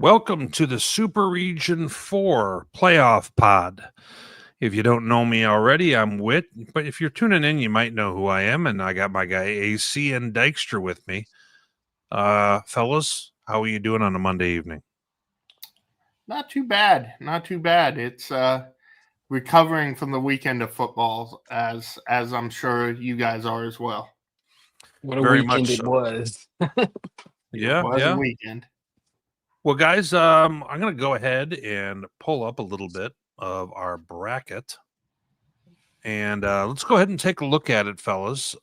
Welcome to the Super Region 4 Playoff Pod. If you don't know me already, I'm Witt, but if you're tuning in, you might know who I am, and I got my guy AC and Dykstra with me. Fellas, how are you doing on a Monday evening? Not too bad. Not too bad. It's recovering from the weekend of football as I'm sure you guys are as well. What a Very weekend much it so. was. It was a weekend. Well, guys, I'm going to go ahead and pull up a little bit of our bracket. And let's go ahead and take a look at it, fellas.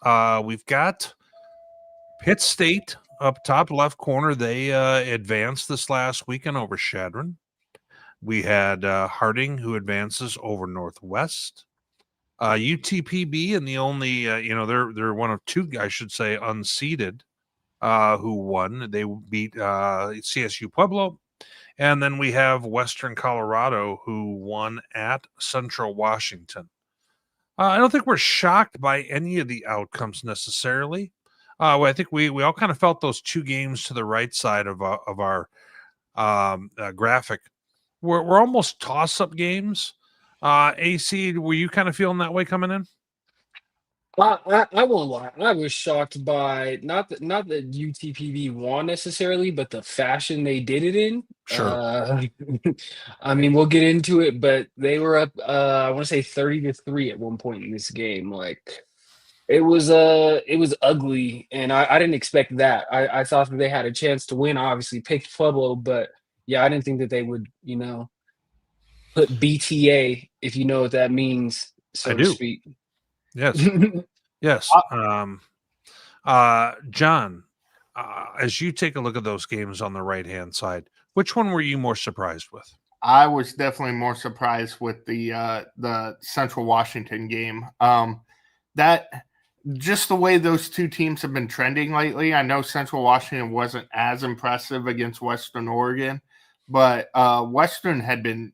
We've got Pitt State up top left corner. They advanced this last weekend over Chadron. We had Harding, who advances over Northwest. UTPB, and the only they're one of two, I should say, unseeded who won. They beat CSU Pueblo, and then we have Western Colorado, who won at Central Washington. I don't think we're shocked by any of the outcomes necessarily. I think we all kind of felt those two games to the right side of our graphic. We're almost toss-up games. AC, were you kind of feeling that way coming in? I won't lie. I was shocked by not that UTPB won necessarily, but the fashion they did it in. Sure. I mean, we'll get into it, but they were up. I want to say 30-3 at one point in this game. Like it was ugly, and I didn't expect that. I thought that they had a chance to win. Obviously, picked Pueblo, but yeah, I didn't think that they would, put BTA, if you know what that means, I so to do. speak. Yes. Yes. John, as you take a look at those games on the right-hand side, which one were you more surprised with? I was definitely more surprised with the Central Washington game. That just the way those two teams have been trending lately. I know Central Washington wasn't as impressive against Western Oregon, but Western had been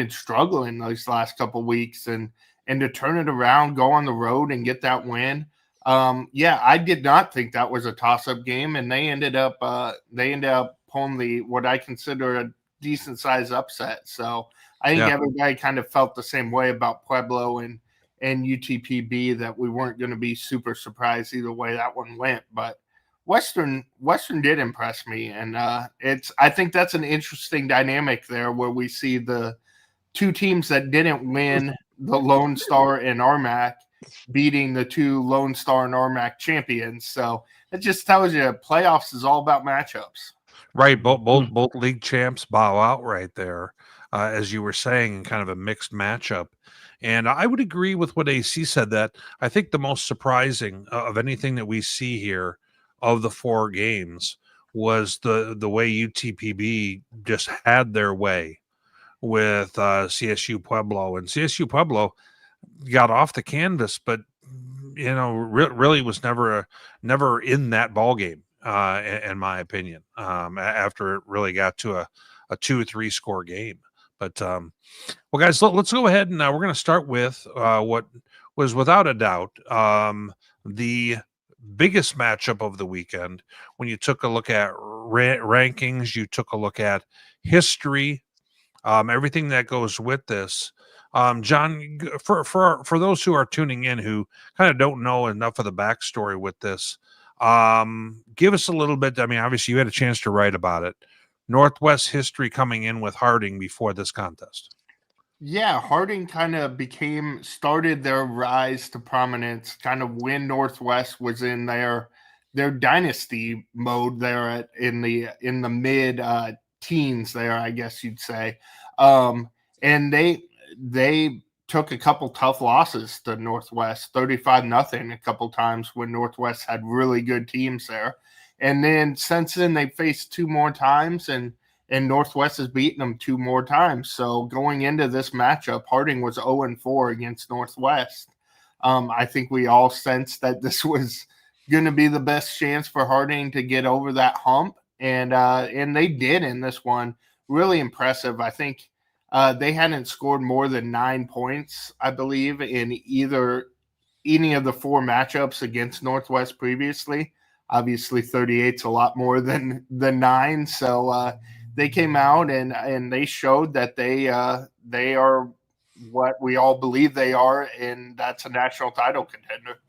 struggling those last couple weeks, and to turn it around, go on the road and get that win. I did not think that was a toss-up game, and they ended up pulling what I consider a decent size upset. So I think everybody kind of felt the same way about Pueblo and UTPB, that we weren't going to be super surprised either way that one went. But Western did impress me, and I think that's an interesting dynamic there, where we see the two teams that didn't win the Lone Star and RMAC beating the two Lone Star and RMAC champions. So it just tells you playoffs is all about matchups. Right, both league champs bow out right there, as you were saying, in kind of a mixed matchup. And I would agree with what AC said, that I think the most surprising of anything that we see here of the four games was the way UTPB just had their way with CSU Pueblo. And CSU Pueblo got off the canvas, but really was never in that ball game, in my opinion. After it really got to a 2-3 score game. But well, guys, let's go ahead and we're going to start with what was without a doubt the biggest matchup of the weekend. When you took a look at rankings, you took a look at history, everything that goes with this. John, for those who are tuning in who kind of don't know enough of the backstory with this, give us a little bit. I mean, obviously you had a chance to write about it. Northwest history coming in with Harding before this contest. Yeah, Harding kind of started their rise to prominence kind of when Northwest was in their dynasty mode there in the mid teens there, I guess you'd say. And they took a couple tough losses to Northwest, 35-0 a couple times when Northwest had really good teams there. And then since then they faced two more times, and Northwest has beaten them two more times. So going into this matchup, Harding was 0-4 against Northwest. I think we all sensed that this was going to be the best chance for Harding to get over that hump, and they did in this one. Really impressive. I think they hadn't scored more than 9 points, I believe, in any of the four matchups against Northwest previously. Obviously, 38's a lot more than 9, so they came out and they showed that they are what we all believe they are, and that's a national title contender.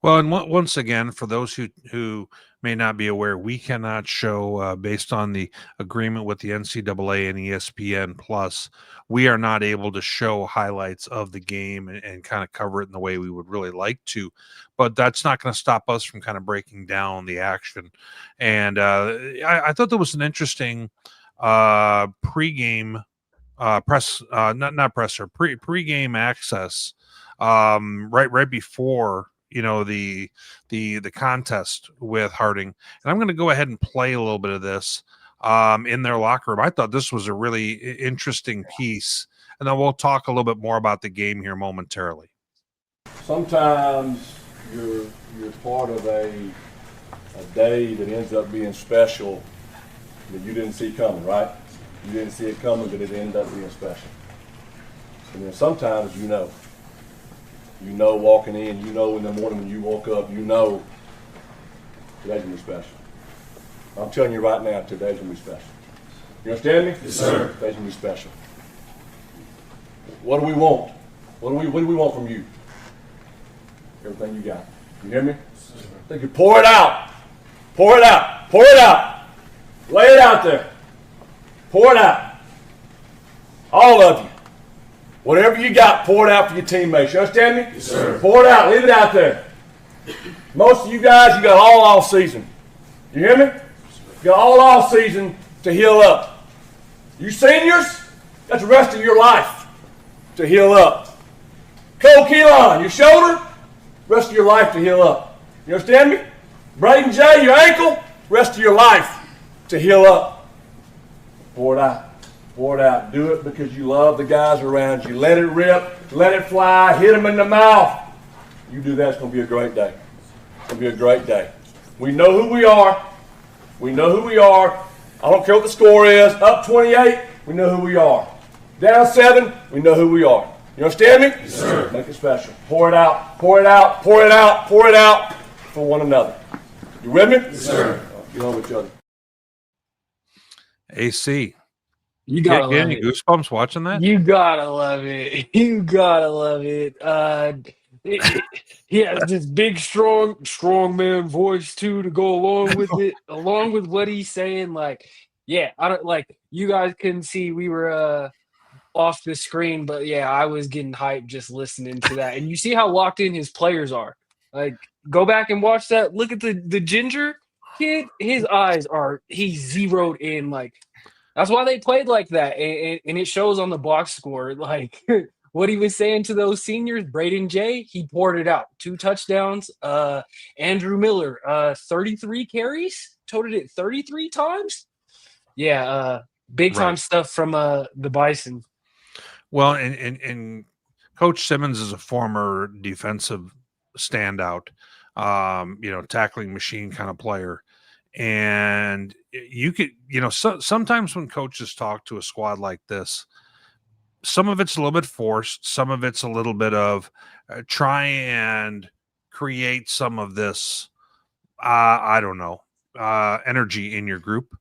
Well, and once again, for those who may not be aware, we cannot show, based on the agreement with the NCAA and ESPN Plus, we are not able to show highlights of the game and kind of cover it in the way we would really like to. But that's not going to stop us from kind of breaking down the action. And I thought there was an interesting pregame press, not presser, pregame access right before the contest with Harding. And I'm going to go ahead and play a little bit of this in their locker room. I thought this was a really interesting piece, and then we'll talk a little bit more about the game here momentarily. Sometimes you're part of a day that ends up being special that you didn't see coming, right? You didn't see it coming, but it ended up being special. And then sometimes you know walking in, in the morning when you woke up, today's gonna be special. I'm telling you right now, today's gonna be special. You understand me? Yes, sir. Today's gonna be special. What do we want? What do we want from you? Everything you got. You hear me? Yes, sir. Think you pour it out. Pour it out. Pour it out. Lay it out there. Pour it out. All of you. Whatever you got, pour it out for your teammates. You understand me? Yes, sir. Pour it out. Leave it out there. Most of you guys, you got all off season. You hear me? You got all off season to heal up. You seniors, that's the rest of your life to heal up. Cole Keelan, your shoulder, rest of your life to heal up. You understand me? Braden J, your ankle, rest of your life to heal up. Pour it out. Pour it out. Do it because you love the guys around you. Let it rip. Let it fly. Hit them in the mouth. You do that, it's going to be a great day. It's going to be a great day. We know who we are. We know who we are. I don't care what the score is. Up 28, we know who we are. Down 7, we know who we are. You understand me? Yes, sir. Make it special. Pour it out. Pour it out. Pour it out. Pour it out for one another. You with me? Yes, sir. Get on with each other. AC. You gotta Get love any it. goosebumps watching that? You gotta love it. You gotta love it. He has this big, strong man voice too to go along with it, along with what he's saying. Like, yeah, I don't like you guys couldn't see we were off the screen, but yeah, I was getting hyped just listening to that. And you see how locked in his players are. Like, go back and watch that. Look at the ginger kid. His eyes are he's zeroed in. Like, that's why they played like that, and it shows on the box score. Like what he was saying to those seniors, Braden J, he poured it out. 2 touchdowns. Andrew Miller, 33 carries, toted it 33 times. Yeah, big time stuff from the Bison. Well, and Coach Simmons is a former defensive standout, tackling machine kind of player. And you could, sometimes when coaches talk to a squad like this, some of it's a little bit forced. Some of it's a little bit of try and create some of this, energy in your group.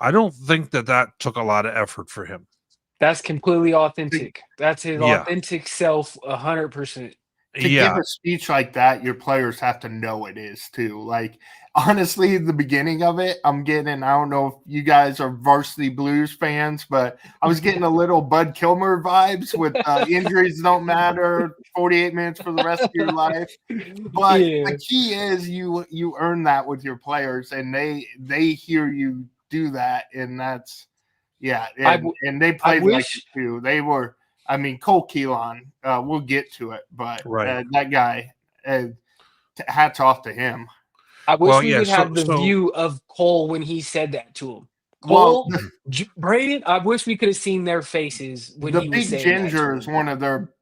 I don't think that took a lot of effort for him. That's completely authentic. That's his authentic self, 100%. To give a speech like that, your players have to know it is too. Like, honestly, the beginning of it, I don't know if you guys are Varsity Blues fans, but I was getting a little Bud Kilmer vibes with injuries don't matter, 48 minutes for the rest of your life. But the key is you earn that with your players, and they hear you do that, and that's and they played like it too. They were. I mean, Cole Keelan, we'll get to it, but that guy, hats off to him. I wish we could have the view of Cole when he said that to him. Cole, Braden, I wish we could have seen their faces when he was saying that. The Big Ginger is one of their,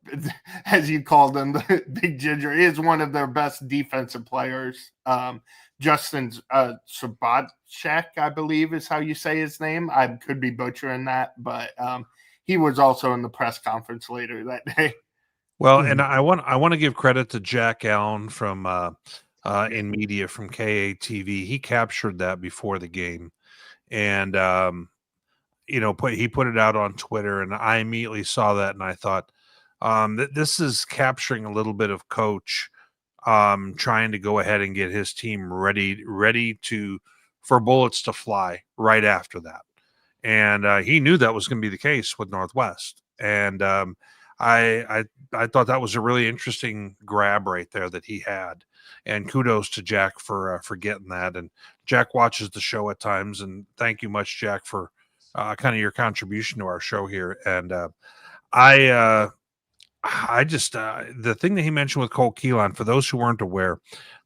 as you called him, the Big Ginger is one of their best defensive players. Justin Sabacek, I believe is how you say his name. I could be butchering that, but he was also in the press conference later that day. Well, and I want to give credit to Jack Allen from in media from KATV. He captured that before the game, and he put it out on Twitter, and I immediately saw that, and I thought, this is capturing a little bit of coach trying to go ahead and get his team ready for bullets to fly right after that. And he knew that was going to be the case with Northwest. And I thought that was a really interesting grab right there that he had. And kudos to Jack for getting that. And Jack watches the show at times, and thank you much, Jack, for kind of your contribution to our show here. And I just the thing that he mentioned with Cole Keelan, for those who weren't aware,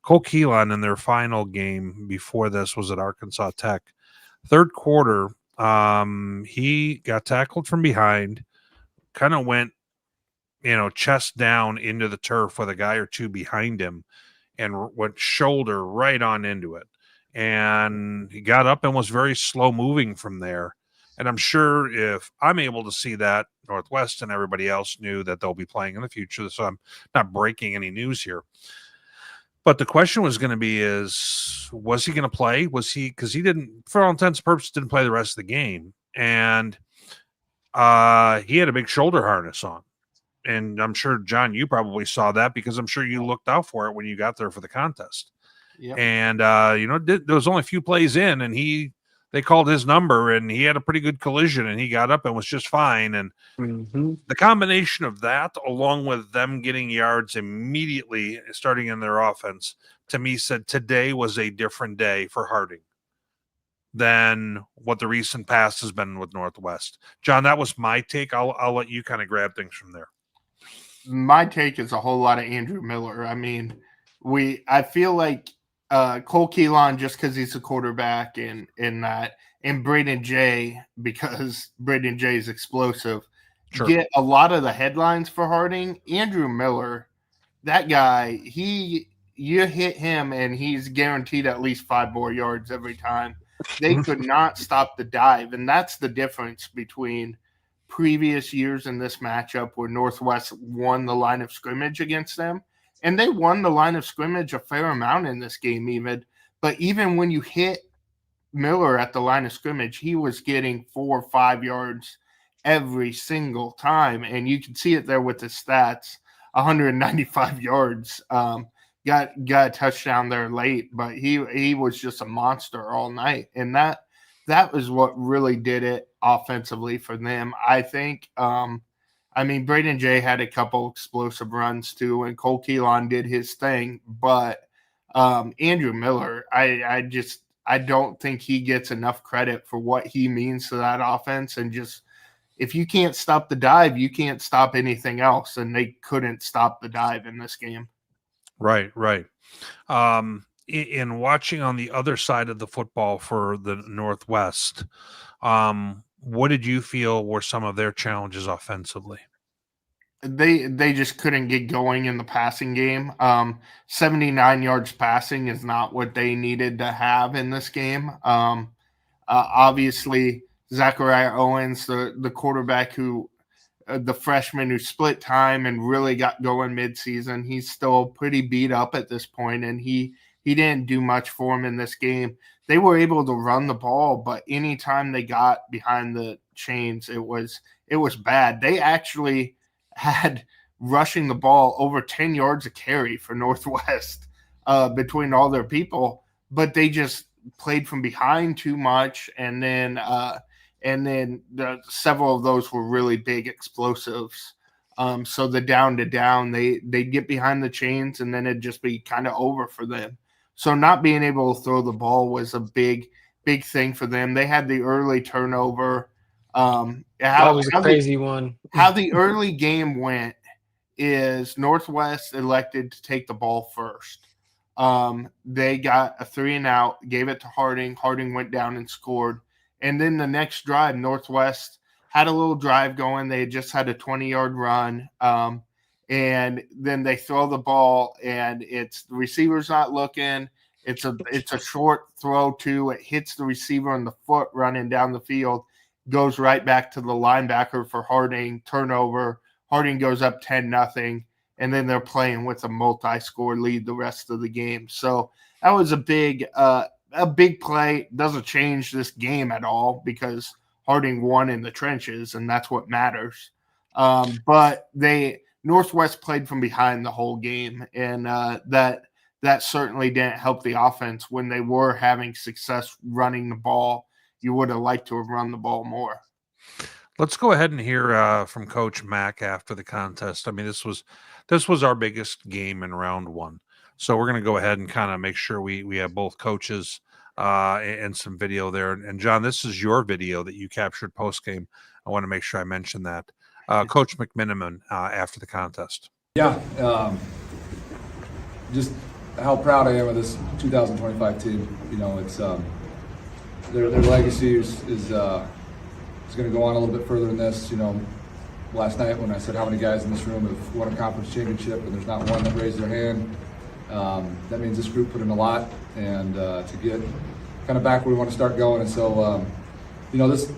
Cole Keelan in their final game before this was at Arkansas Tech. Third quarter, he got tackled from behind, kind of went, chest down into the turf with a guy or two behind him, and went shoulder right on into it. And he got up and was very slow moving from there. And I'm sure if I'm able to see that, Northwest and everybody else knew that they'll be playing in the future. So I'm not breaking any news here. But the question was going to be was he going to play? Because he didn't, for all intents and purposes, didn't play the rest of the game. And he had a big shoulder harness on. And I'm sure, John, you probably saw that because I'm sure you looked out for it when you got there for the contest. Yep. And, there was only a few plays in, and they called his number, and he had a pretty good collision, and he got up and was just fine. And the combination of that, along with them getting yards immediately starting in their offense, to me said today was a different day for Harding than what the recent past has been with Northwest. John, that was my take. I'll let you kind of grab things from there. My take is a whole lot of Andrew Miller. I mean, I feel like Cole Keelan, just because he's a quarterback, and Braden Jay, because Braden Jay is explosive, get a lot of the headlines for Harding. Andrew Miller, that guy, you hit him and he's guaranteed at least 5 more yards every time. They could not stop the dive, and that's the difference between previous years in this matchup where Northwest won the line of scrimmage against them. And they won the line of scrimmage a fair amount in this game even. But even when you hit Miller at the line of scrimmage, he was getting 4 or 5 yards every single time. And you can see it there with the stats, 195 yards. Got a touchdown there late, but he was just a monster all night. And that was what really did it offensively for them, I think. Braden Jay had a couple explosive runs too, and Cole Keelan did his thing. But Andrew Miller, I don't think he gets enough credit for what he means to that offense. And just, if you can't stop the dive, you can't stop anything else. And they couldn't stop the dive in this game. Right. In watching on the other side of the football for the Northwest, what did you feel were some of their challenges offensively? They just couldn't get going in the passing game. 79 yards passing is not what they needed to have in this game. Obviously, Zachariah Owens, the quarterback the freshman who split time and really got going midseason, he's still pretty beat up at this point, and he didn't do much for him in this game. They were able to run the ball, but anytime they got behind the chains, it was bad. They actually had rushing the ball over 10 yards a carry for Northwest between all their people, but they just played from behind too much, and then several of those were really big explosives. So the down to down, they'd get behind the chains, and then it'd just be kind of over for them. So not being able to throw the ball was a big thing for them. They had the early turnover. That was a crazy one. How the early game went is Northwest elected to take the ball first. They got a 3-and-out, gave it to Harding. Harding went down and scored. And then the next drive, Northwest had a little drive going. They had just had a 20-yard run. And then they throw the ball, and the receiver's not looking. It's a short throw too. It hits the receiver on the foot running down the field, goes right back to the linebacker for Harding. Turnover. Harding goes up 10-0, and then they're playing with a multi-score lead the rest of the game. So that was a big play. Doesn't change this game at all because Harding won in the trenches, and that's what matters. But Northwest played from behind the whole game, and that certainly didn't help the offense when they were having success running the ball. You would have liked to have run the ball more. Let's go ahead and hear from Coach Mack after the contest. I mean, this was our biggest game in round one. So we're going to go ahead and kind of make sure we have both coaches and some video there. And John, this is your video that you captured post game. I want to make sure I mention that. Coach McMiniman after the contest. Yeah, just how proud I am of this 2025 team. You know, it's their legacy is going to go on a little bit further than this. You know, last night when I said how many guys in this room have won a conference championship and there's not one that raised their hand, that means this group put in a lot, and to get kind of back where we want to start going. And so, you know, this,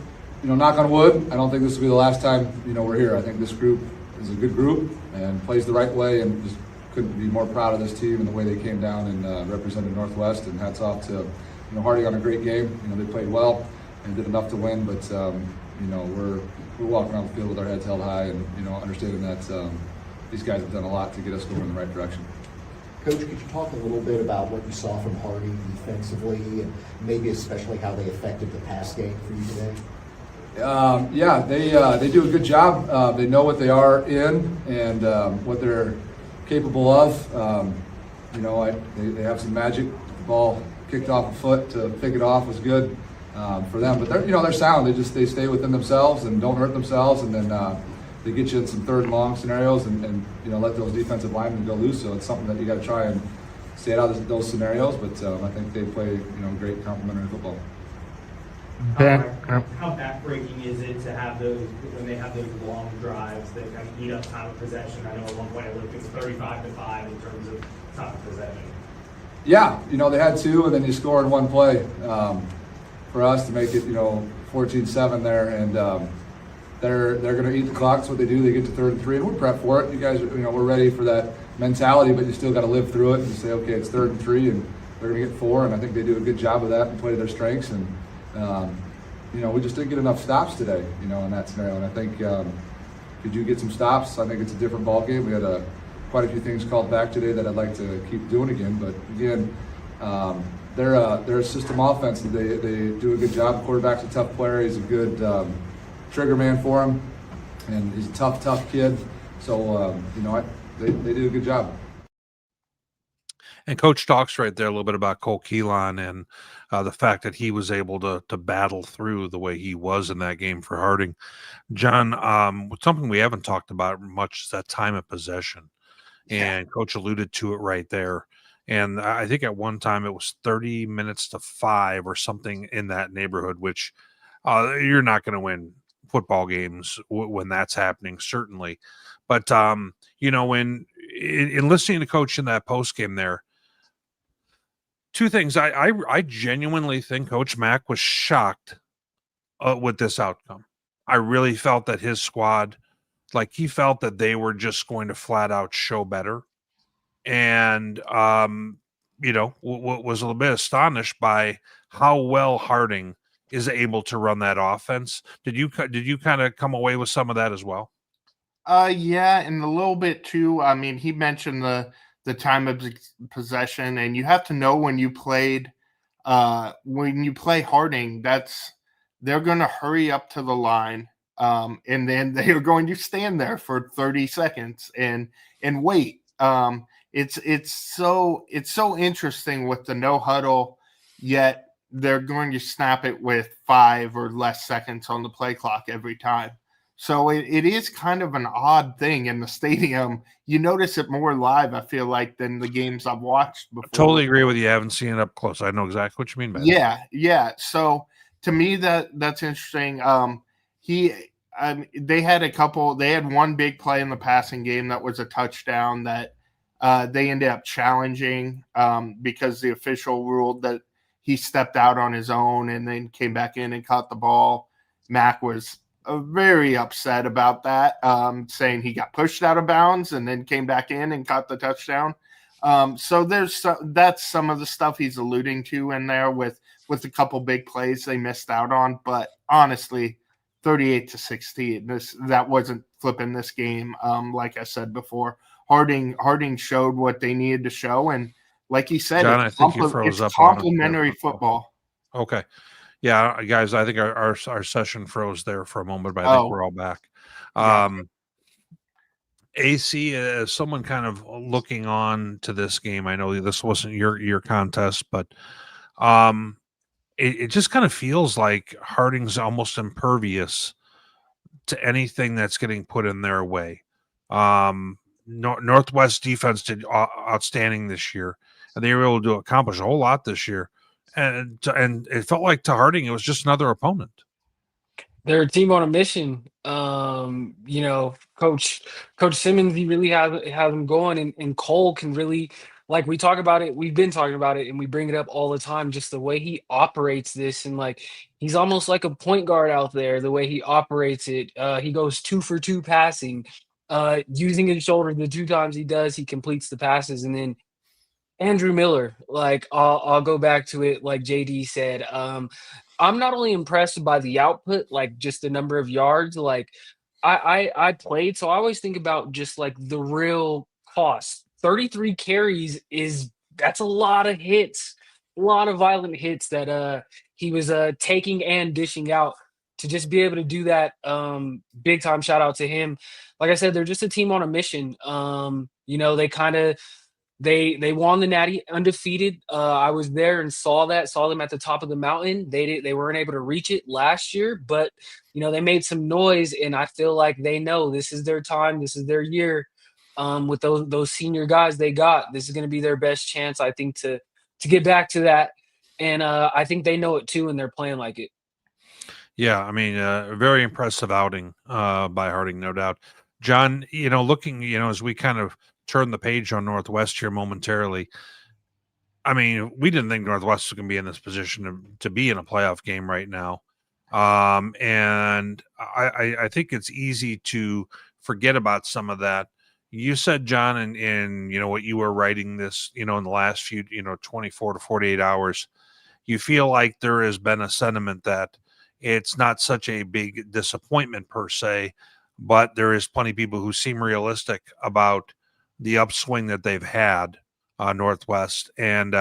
you know, knock on wood, I don't think this will be the last time, you know, we're here. I think this group is a good group and plays the right way, and just couldn't be more proud of this team and the way they came down and represented Northwest. And hats off to, you know, Harding on a great game. You know, they played well and did enough to win, but you know, we're walking around the field with our heads held high, and you know, understanding that these guys have done a lot to get us going in the right direction. Coach, could you talk a little bit about what you saw from Harding defensively, and maybe especially how they affected the pass game for you today? Yeah, they do a good job. They know what they are in and what they're capable of. You know, they have some magic. The ball kicked off a foot to pick it off was good for them. But they're sound. They stay within themselves and don't hurt themselves, and then they get you in some third and long scenarios and you know, let those defensive linemen go loose. So it's something that you got to try and stay out of those scenarios. But I think they play, you know, great complementary football. How backbreaking is it to have those, when they have those long drives that kind of eat up time of possession? I know at one point I looked, it's 35-5 in terms of time of possession. Yeah, you know, they had two, and then you score in one play. For us to make it, you know, 14-7 there, and they're going to eat the clock. That's what they do. They get to 3rd and 3, and we're prepped for it. You guys, you know, we're ready for that mentality, but you still got to live through it and say, okay, it's 3rd and 3, and they're going to get 4, and I think they do a good job of that and play to their strengths. And you know, we just didn't get enough stops today, you know, in that scenario. And I think could you get some stops? I think it's a different ball game. We had quite a few things called back today that I'd like to keep doing again. But again, they're a system offense. They do a good job. The quarterback's a tough player. He's a good trigger man for him, and he's a tough kid. So you know, they do a good job. And Coach talks right there a little bit about Cole Keelan and the fact that he was able to battle through the way he was in that game for Harding. John, something we haven't talked about much is that time of possession. And Coach alluded to it right there. And I think at one time it was 30 minutes to 5 or something in that neighborhood, which you're not going to win football games when that's happening, certainly. But, you know, when in listening to Coach in that post game there, two things. I genuinely think Coach Mack was shocked with this outcome. I really felt that his squad, like he felt that they were just going to flat out show better. And, you know, was a little bit astonished by how well Harding is able to run that offense. Did you kind of come away with some of that as well? Yeah, and a little bit too. I mean, he mentioned the time of possession, and you have to know when you play Harding, they're going to hurry up to the line, and then they are going to stand there for 30 seconds and wait. It's so interesting with the no huddle, yet they're going to snap it with 5 or less seconds on the play clock every time. So it is kind of an odd thing in the stadium. You notice it more live, I feel like, than the games I've watched before. I totally agree with you. I haven't seen it up close. I know exactly what you mean by that. Yeah. So to me, that's interesting. They had one big play in the passing game that was a touchdown that they ended up challenging because the official ruled that he stepped out on his own and then came back in and caught the ball. Mack was very upset about that, saying he got pushed out of bounds and then came back in and caught the touchdown. So that's some of the stuff he's alluding to in there with a couple big plays they missed out on. But honestly, 38-16. That wasn't flipping this game. Like I said before, Harding showed what they needed to show, and like he said, John, I think you froze it's up on us there. complimentary football. Okay. Yeah, guys, I think our session froze there for a moment, but I think we're all back. AC, as someone kind of looking on to this game, I know this wasn't your contest, but it just kind of feels like Harding's almost impervious to anything that's getting put in their way. Northwest defense did outstanding this year, and they were able to accomplish a whole lot this year. And it felt like to Harding, it was just another opponent. They're a team on a mission. Coach Simmons, he really has them going, and Cole can really, like we talk about it. We've been talking about it, and we bring it up all the time. Just the way he operates this, and like he's almost like a point guard out there. The way he operates it, he goes 2 for 2 passing, using his shoulder. The 2 times he does, he completes the passes, and then Andrew Miller, like I'll go back to it, like JD said. I'm not only impressed by the output, like just the number of yards. Like I played, so I always think about just like the real cost. 33 carries that's a lot of hits, a lot of violent hits that he was taking and dishing out. To just be able to do that, big time shout out to him. Like I said, they're just a team on a mission. They kind of. They won the Natty undefeated. I was there and saw them at the top of the mountain. They weren't able to reach it last year, but they made some noise, and I feel like they know this is their time, this is their year. With those senior guys they got, this is going to be their best chance, I think, to get back to that. And I think they know it too, and they're playing like it. Yeah, I mean, a very impressive outing by Harding, no doubt. John, looking, as we kind of turn the page on Northwest here momentarily. I mean, we didn't think Northwest was going to be in this position to be in a playoff game right now. And I think it's easy to forget about some of that. You said, John, in what you were writing this, in the last few, 24 to 48 hours, you feel like there has been a sentiment that it's not such a big disappointment per se, but there is plenty of people who seem realistic about the upswing that they've had Northwest and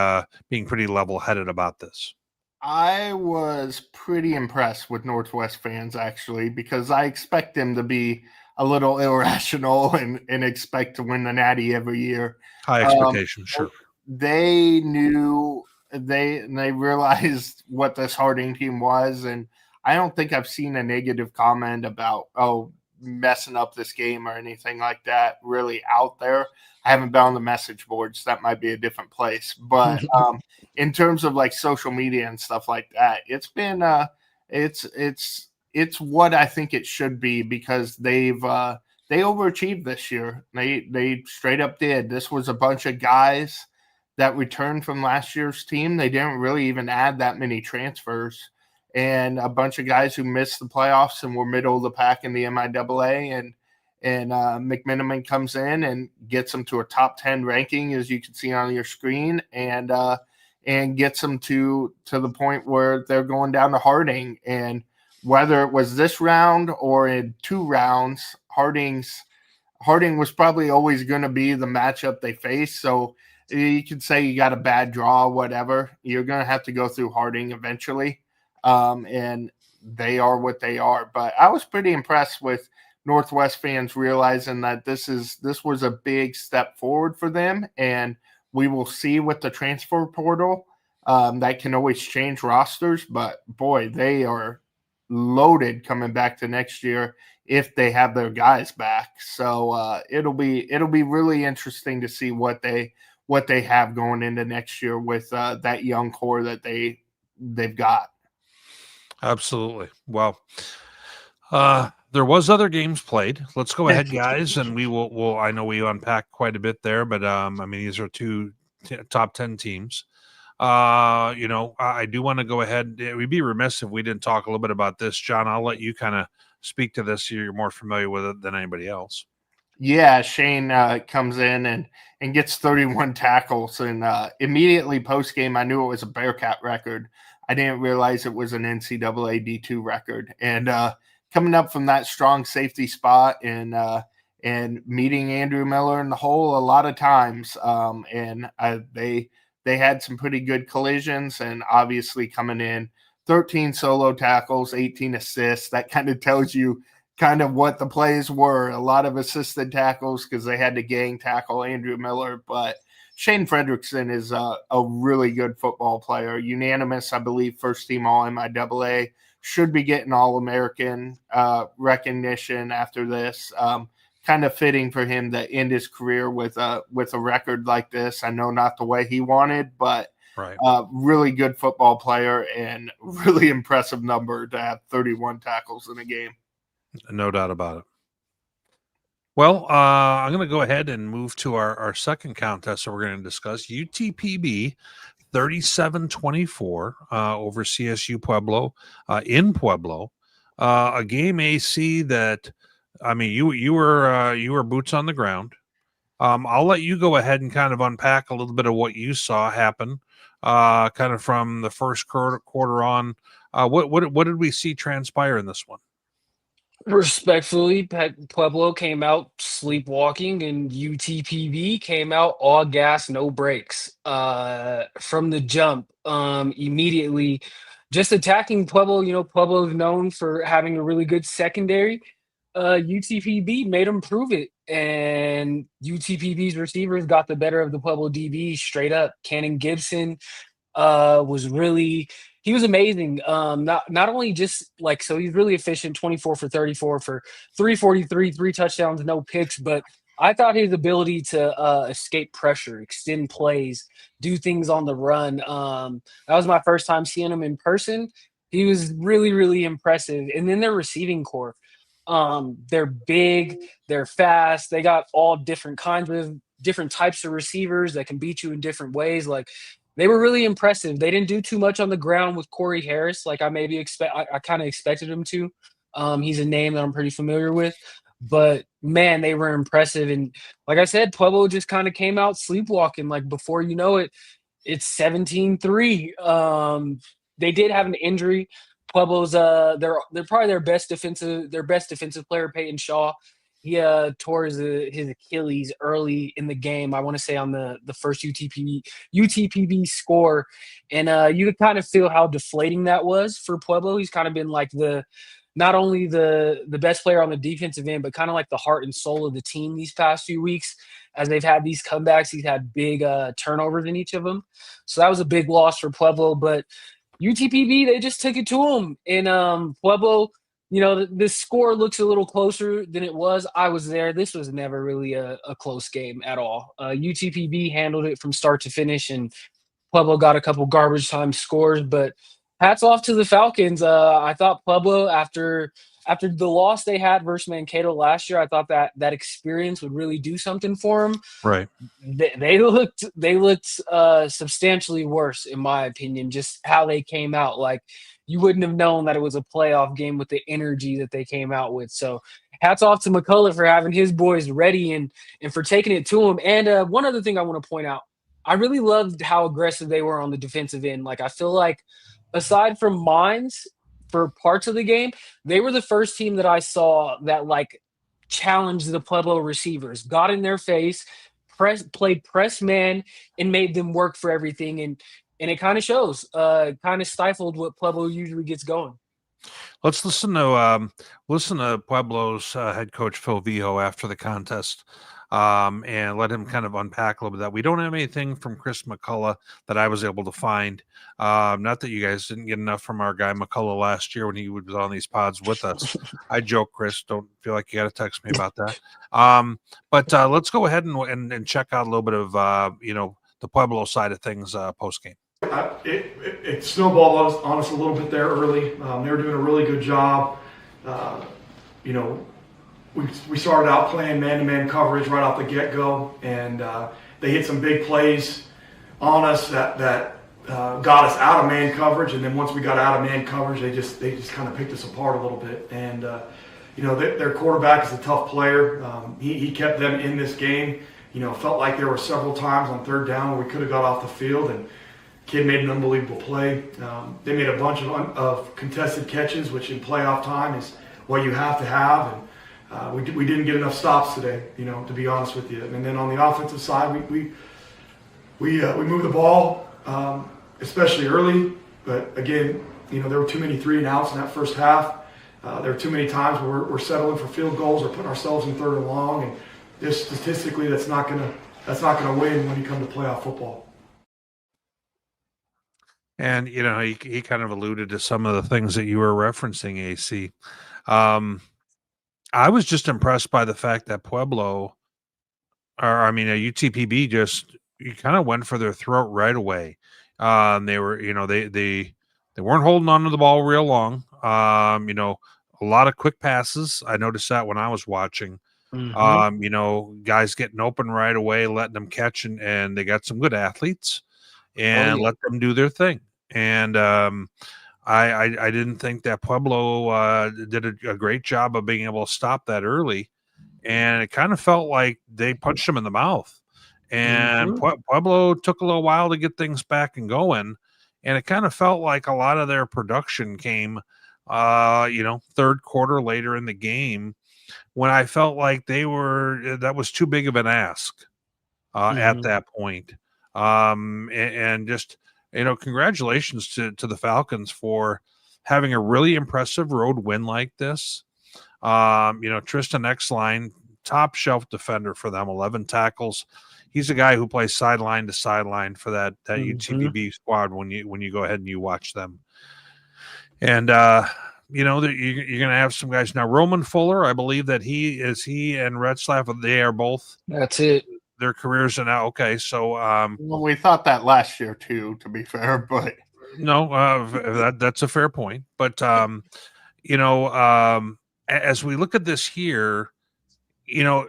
being pretty level-headed about this. I was pretty impressed with Northwest fans, actually, because I expect them to be a little irrational and expect to win the Natty every year. High expectations, sure. They knew, they realized what this Harding team was, and I don't think I've seen a negative comment about, messing up this game or anything like that really out there. I haven't been on the message boards. That might be a different place. But in terms of like social media and stuff like that, it's been it's what I think it should be, because they overachieved this year. They straight up did. This was a bunch of guys that returned from last year's team. They didn't really even add that many transfers. And a bunch of guys who missed the playoffs and were middle of the pack in the MIAA, and McMiniman comes in and gets them to a top 10 ranking, as you can see on your screen, and gets them to the point where they're going down to Harding. And whether it was this round or in 2 rounds, Harding was probably always going to be the matchup they face. So you could say you got a bad draw, whatever. You're going to have to go through Harding eventually. And they are what they are. But I was pretty impressed with Northwest fans realizing that this was a big step forward for them, and we will see with the transfer portal. That can always change rosters, but boy, they are loaded coming back to next year if they have their guys back. So it'll be really interesting to see what they have going into next year with that young core that they've got. Absolutely. Well, there was other games played. Let's go ahead, guys, and we'll I know we unpacked quite a bit there, but I mean, these are 2 top 10 teams. I do want to go ahead. We'd be remiss if we didn't talk a little bit about this. John, I'll let you kind of speak to this. You're more familiar with it than anybody else. Yeah, Shane comes in and gets 31 tackles, and immediately post-game, I knew it was a Bearcat record. I didn't realize it was an NCAA D2 record. And coming up from that strong safety spot and meeting Andrew Miller in the hole a lot of times. They had some pretty good collisions, and obviously coming in 13 solo tackles, 18 assists. That kind of tells you kind of what the plays were. A lot of assisted tackles because they had to gang tackle Andrew Miller. But Shane Fredrickson is a really good football player. Unanimous, I believe, first team All-MIAA. Should be getting All-American recognition after this. Kind of fitting for him to end his career with a record like this. I know not the way he wanted, but Right. Really good football player and really impressive number to have 31 tackles in a game. No doubt about it. Well, I'm going to go ahead and move to our second contest that we're going to discuss. UTPB 37-24 over CSU Pueblo in Pueblo. A game, AC, that, I mean, you were boots on the ground. I'll let you go ahead and kind of unpack a little bit of what you saw happen, kind of from the first quarter on. What did we see transpire in this one? Respectfully, Pueblo came out sleepwalking, and UTPB came out all gas, no brakes. From the jump, immediately, just attacking Pueblo. You know, Pueblo is known for having a really good secondary. UTPB made them prove it, and UTPB's receivers got the better of the Pueblo DB straight up. Cannon Gibson he was amazing. Not only just like, so he's really efficient, 24 for 34 for 343, 3 touchdowns, no picks, but I thought his ability to escape pressure, extend plays, do things on the run. That was my first time seeing him in person. He was really, really impressive. And then their receiving core. They're big, they're fast, they got all different types of receivers that can beat you in different ways. Like, they were really impressive. They didn't do too much on the ground with Corey Harris, like I kind of expected him to. He's a name that I'm pretty familiar with, but man, they were impressive. And like I said, Pueblo just kind of came out sleepwalking. Like, before you know it, it's 17-3. They did have an injury. Pueblo's they're probably their best defensive player, Peyton Shaw. He tore his Achilles early in the game. I want to say on the first UTPB score, and you could kind of feel how deflating that was for Pueblo. He's kind of been like not only the best player on the defensive end, but kind of like the heart and soul of the team these past few weeks. As they've had these comebacks, he's had big turnovers in each of them. So that was a big loss for Pueblo. But UTPB, they just took it to him, and Pueblo. You know, this score looks a little closer than it was. I was there. This was never really a close game at all. UTPB handled it from start to finish, and Pueblo got a couple garbage time scores. But hats off to the Falcons. I thought Pueblo, after the loss they had versus Mankato last year, I thought that experience would really do something for them. Right. They looked substantially worse, in my opinion, just how they came out. Like, you wouldn't have known that it was a playoff game with the energy that they came out with. So hats off to McCullough for having his boys ready and for taking it to him. And one other thing I want to point out, I really loved how aggressive they were on the defensive end. Like, I feel like aside from Mines for parts of the game, they were the first team that I saw that like challenged the Pueblo receivers, got in their face, played press man, and made them work for everything. And it kind of shows, kind of stifled what Pueblo usually gets going. Let's listen to Pueblo's head coach Phil Vijo after the contest, and let him kind of unpack a little bit of that. We don't have anything from Chris McCullough that I was able to find. Not that you guys didn't get enough from our guy McCullough last year when he was on these pods with us. I joke, Chris. Don't feel like you got to text me about that. But let's go ahead and check out a little bit of the Pueblo side of things post game. It snowballed on us a little bit there early. They were doing a really good job. We started out playing man-to-man coverage right off the get-go, and they hit some big plays on us that got us out of man coverage. And then once we got out of man coverage, they just kind of picked us apart a little bit. And their quarterback is a tough player. He kept them in this game. Felt like there were several times on third down where we could have got off the field, and kid made an unbelievable play. They made a bunch of contested catches, which in playoff time is what you have to have. And we didn't get enough stops today, to be honest with you. And then on the offensive side, we moved the ball, especially early. But again, there were too many 3-and-outs in that first half. There were too many times where we're settling for field goals or putting ourselves in 3rd and long. And just statistically, that's not gonna win when you come to playoff football. And he kind of alluded to some of the things that you were referencing, AC. I was just impressed by the fact that Pueblo, UTPB you kind of went for their throat right away. They were, they weren't holding on to the ball real long. A lot of quick passes. I noticed that when I was watching. Guys getting open right away, letting them catch, and they got some good athletes, and let them do their thing. And I didn't think that Pueblo did a great job of being able to stop that early, and it kind of felt like they punched them in the mouth. And Pueblo took a little while to get things back and going, and it kind of felt like a lot of their production came, 3rd quarter later in the game, when I felt like that was too big of an ask at that point. And just, congratulations to the Falcons for having a really impressive road win like this. Tristan Exline, top shelf defender for them, 11 tackles. He's a guy who plays sideline to sideline for that UTPB squad when you go ahead and you watch them. And you're going to have some guys now. Roman Fuller, I believe that he and Retzlaff, they are both. That's it. Their careers are now okay. So, well, we thought that last year too, to be fair, but no, that's a fair point. But as we look at this here,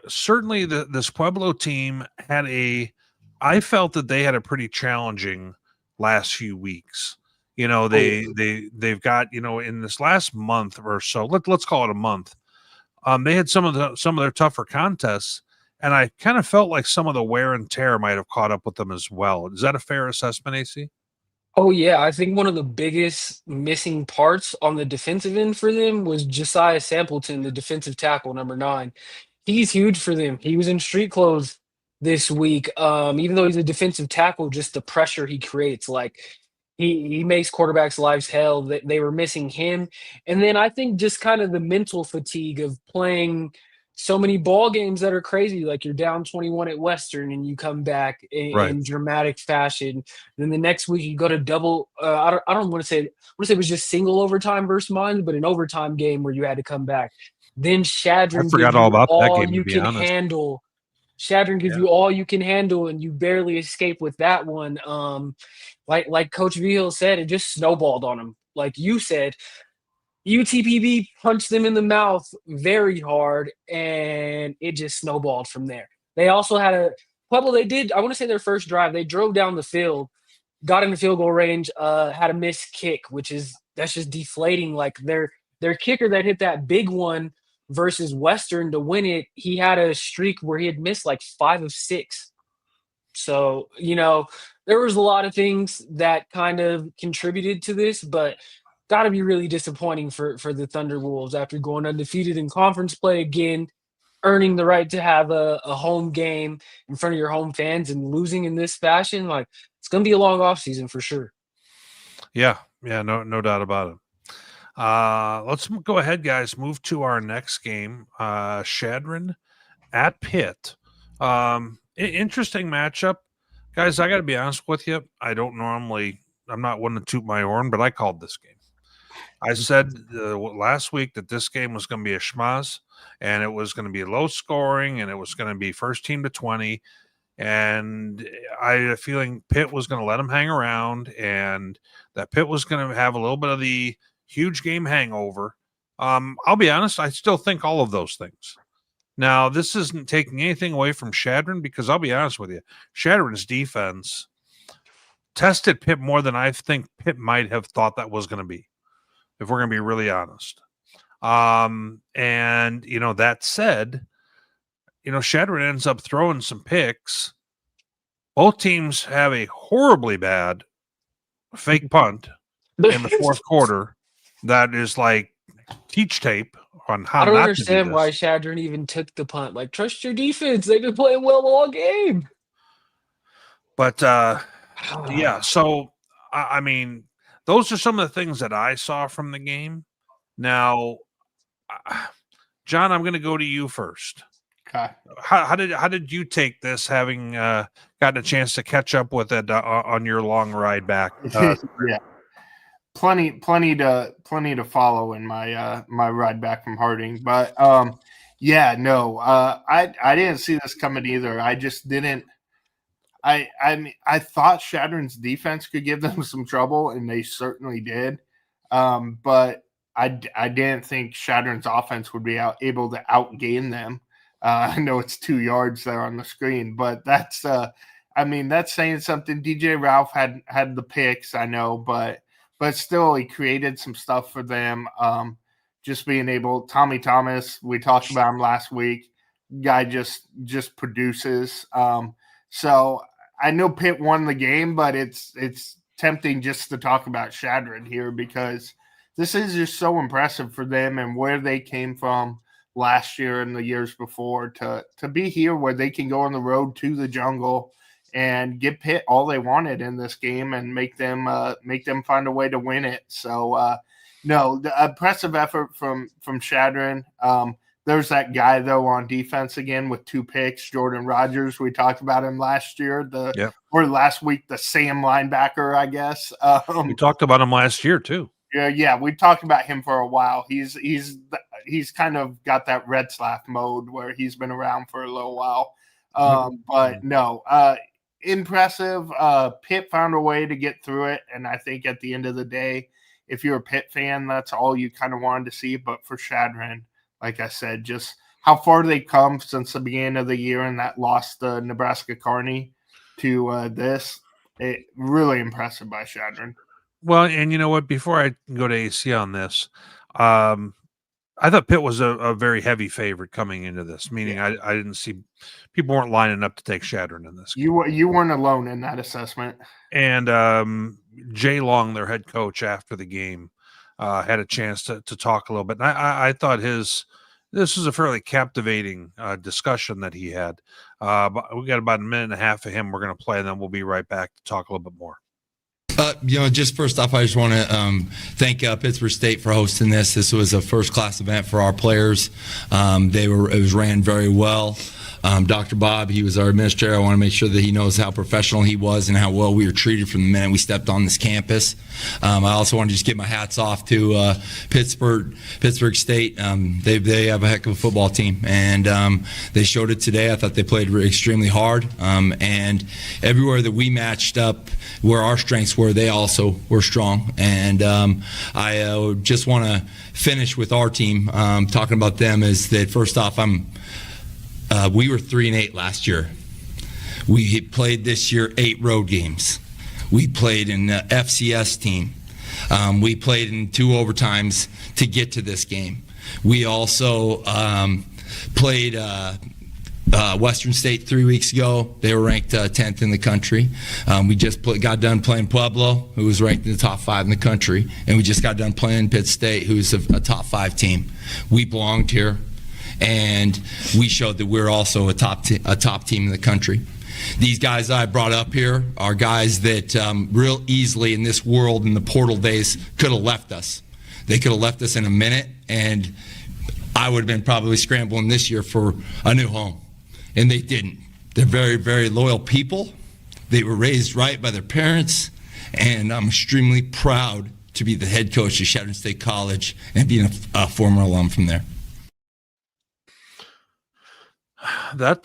certainly this Pueblo team I felt that they had a pretty challenging last few weeks. They've got, in this last month or so, let's call it a month. They had some of their tougher contests, and I kind of felt like some of the wear and tear might have caught up with them as well. Is that a fair assessment, AC? Oh, yeah. I think one of the biggest missing parts on the defensive end for them was Josiah Sampleton, the defensive tackle, number 9. He's huge for them. He was in street clothes this week. Even though he's a defensive tackle, just the pressure he creates, he makes quarterbacks' lives hell. They were missing him. And then I think just kind of the mental fatigue of playing so many ball games that are crazy, like you're down 21 at Western and you come back in dramatic fashion. Then the next week you go to double. I don't want to say it was just single overtime versus mine, but an overtime game where you had to come back. Then Chadron, I forgot all about that game, you to be can honest. handle. Chadron gives you all you can handle, and you barely escape with that one. Like Coach Vigil said, it just snowballed on him. Like you said, UTPB punched them in the mouth very hard, and it just snowballed from there. They also had Pueblo, I want to say their first drive, they drove down the field, got in the field goal range, had a missed kick, that's just deflating. Like their kicker that hit that big one versus Western to win it, he had a streak where he had missed like 5 of 6. So, there was a lot of things that kind of contributed to this, but got to be really disappointing for the Thunderwolves after going undefeated in conference play again, earning the right to have a home game in front of your home fans and losing in this fashion. Like, it's going to be a long offseason for sure. Yeah, no doubt about it. Let's go ahead, guys. Move to our next game. Chadron at Pitt. Interesting matchup. Guys, I got to be honest with you. I'm not one to toot my horn, but I called this game. I said last week that this game was going to be a schmaz, and it was going to be low scoring, and it was going to be first team to 20. And I had a feeling Pitt was going to let them hang around, and that Pitt was going to have a little bit of the huge game hangover. I'll be honest, I still think all of those things. Now, this isn't taking anything away from Chadron, because I'll be honest with you, Chadron's defense tested Pitt more than I think Pitt might have thought that was going to be, if we're going to be really honest. And, that said, Chadron ends up throwing some picks. Both teams have a horribly bad fake punt in the fourth quarter that is like teach tape on how I don't not to do understand this. why Chadron even took the punt. Like, trust your defense. They've been playing well all game. But yeah, so I mean, those are some of the things that I saw from the game. Now, John, I'm going to go to you first. Okay. How did you take this, having gotten a chance to catch up with it on your long ride back? Yeah, plenty to follow in my my ride back from Harding, but yeah, no, I didn't see this coming either. I just didn't. I mean, I thought Chadron's defense could give them some trouble, and they certainly did. But I didn't think Chadron's offense would be able to outgain them. I know it's 2 yards there on the screen, but that's I mean, that's saying something. DJ Ralph had the picks, I know, but still he created some stuff for them. Just being able, Tommy Thomas, we talked about him last week. Guy just produces. So I know Pitt won the game, but it's tempting just to talk about Chadron here because this is just so impressive for them and where they came from last year and the years before to be here where they can go on the road to the Jungle and give Pitt all they wanted in this game and make them find a way to win it. So no, the impressive effort from Chadron. There's that guy though on defense again with 2 picks, Jordan Rogers. We talked about him last year, or last week, the Sam linebacker, I guess. We talked about him last year too. Yeah, we talked about him for a while. He's kind of got that red slap mode where he's been around for a little while. But no, impressive. Pitt found a way to get through it, and I think at the end of the day, if you're a Pitt fan, that's all you kind of wanted to see. But for Chadron, like I said, just how far they've come since the beginning of the year and that loss to Nebraska Kearney to this, really impressive by Chadron. Well, and you know what? Before I go to AC on this, I thought Pitt was a very heavy favorite coming into this, meaning I didn't see people weren't lining up to take Chadron in this game. You weren't alone in that assessment. And Jay Long, their head coach, after the game, had a chance to talk a little bit. And I thought this was a fairly captivating discussion that he had. But we got about a minute and a half of him we're going to play, and then we'll be right back to talk a little bit more. Just first off, I just want to thank Pittsburgh State for hosting this. This was a first-class event for our players. It was ran very well. Dr. Bob, he was our administrator. I want to make sure that he knows how professional he was and how well we were treated from the minute we stepped on this campus. I also want to just give my hats off to Pittsburgh State. They have a heck of a football team, and they showed it today. I thought they played extremely hard, and everywhere that we matched up where our strengths were, they also were strong. And I just want to finish with our team, talking about them, is that first off, we were 3-8 last year. We played this year 8 road games. We played in the FCS team. We played in 2 overtimes to get to this game. We also played Western State 3 weeks ago. They were ranked 10th in the country. We just got done playing Pueblo, who was ranked in the top 5 in the country. And we just got done playing Pitt State, who's a top 5 team. We belonged here. And we showed that we're also a top team in the country. These guys I brought up here are guys that real easily in this world, in the portal days, could have left us. They could have left us in a minute, and I would have been probably scrambling this year for a new home. And they didn't. They're very, very loyal people. They were raised right by their parents, and I'm extremely proud to be the head coach of Chadron State College and being a former alum from there. That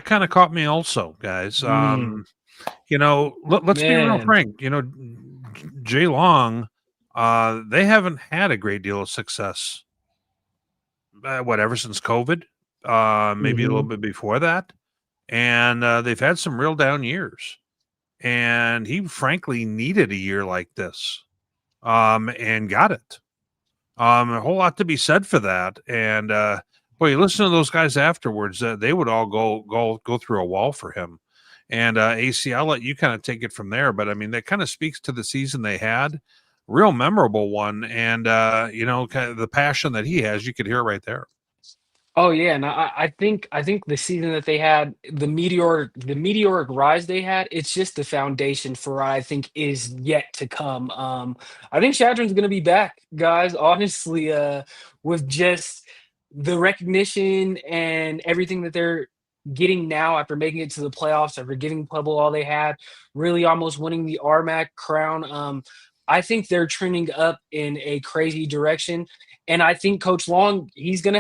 kind of caught me also, guys. You know, let's be real frank. You know, Jay Long, they haven't had a great deal of success. Ever since COVID, maybe a little bit before that, and they've had some real down years. And he frankly needed a year like this, and got it. A whole lot to be said for that. And boy, you listen to those guys afterwards, they would all go through a wall for him. And AC, I'll let you kind of take it from there. But I mean, that kind of speaks to the season they had real memorable one. And, kind of the passion that he has, you could hear right there. Oh yeah, and I think the season that they had, the meteoric rise they had, it's just the foundation for what I think is yet to come. I think Chadron's gonna be back, guys. Honestly, with just the recognition and everything that they're getting now after making it to the playoffs, after giving Pueblo all they had, really almost winning the RMAC crown. I think they're trending up in a crazy direction. And I think Coach Long, he's gonna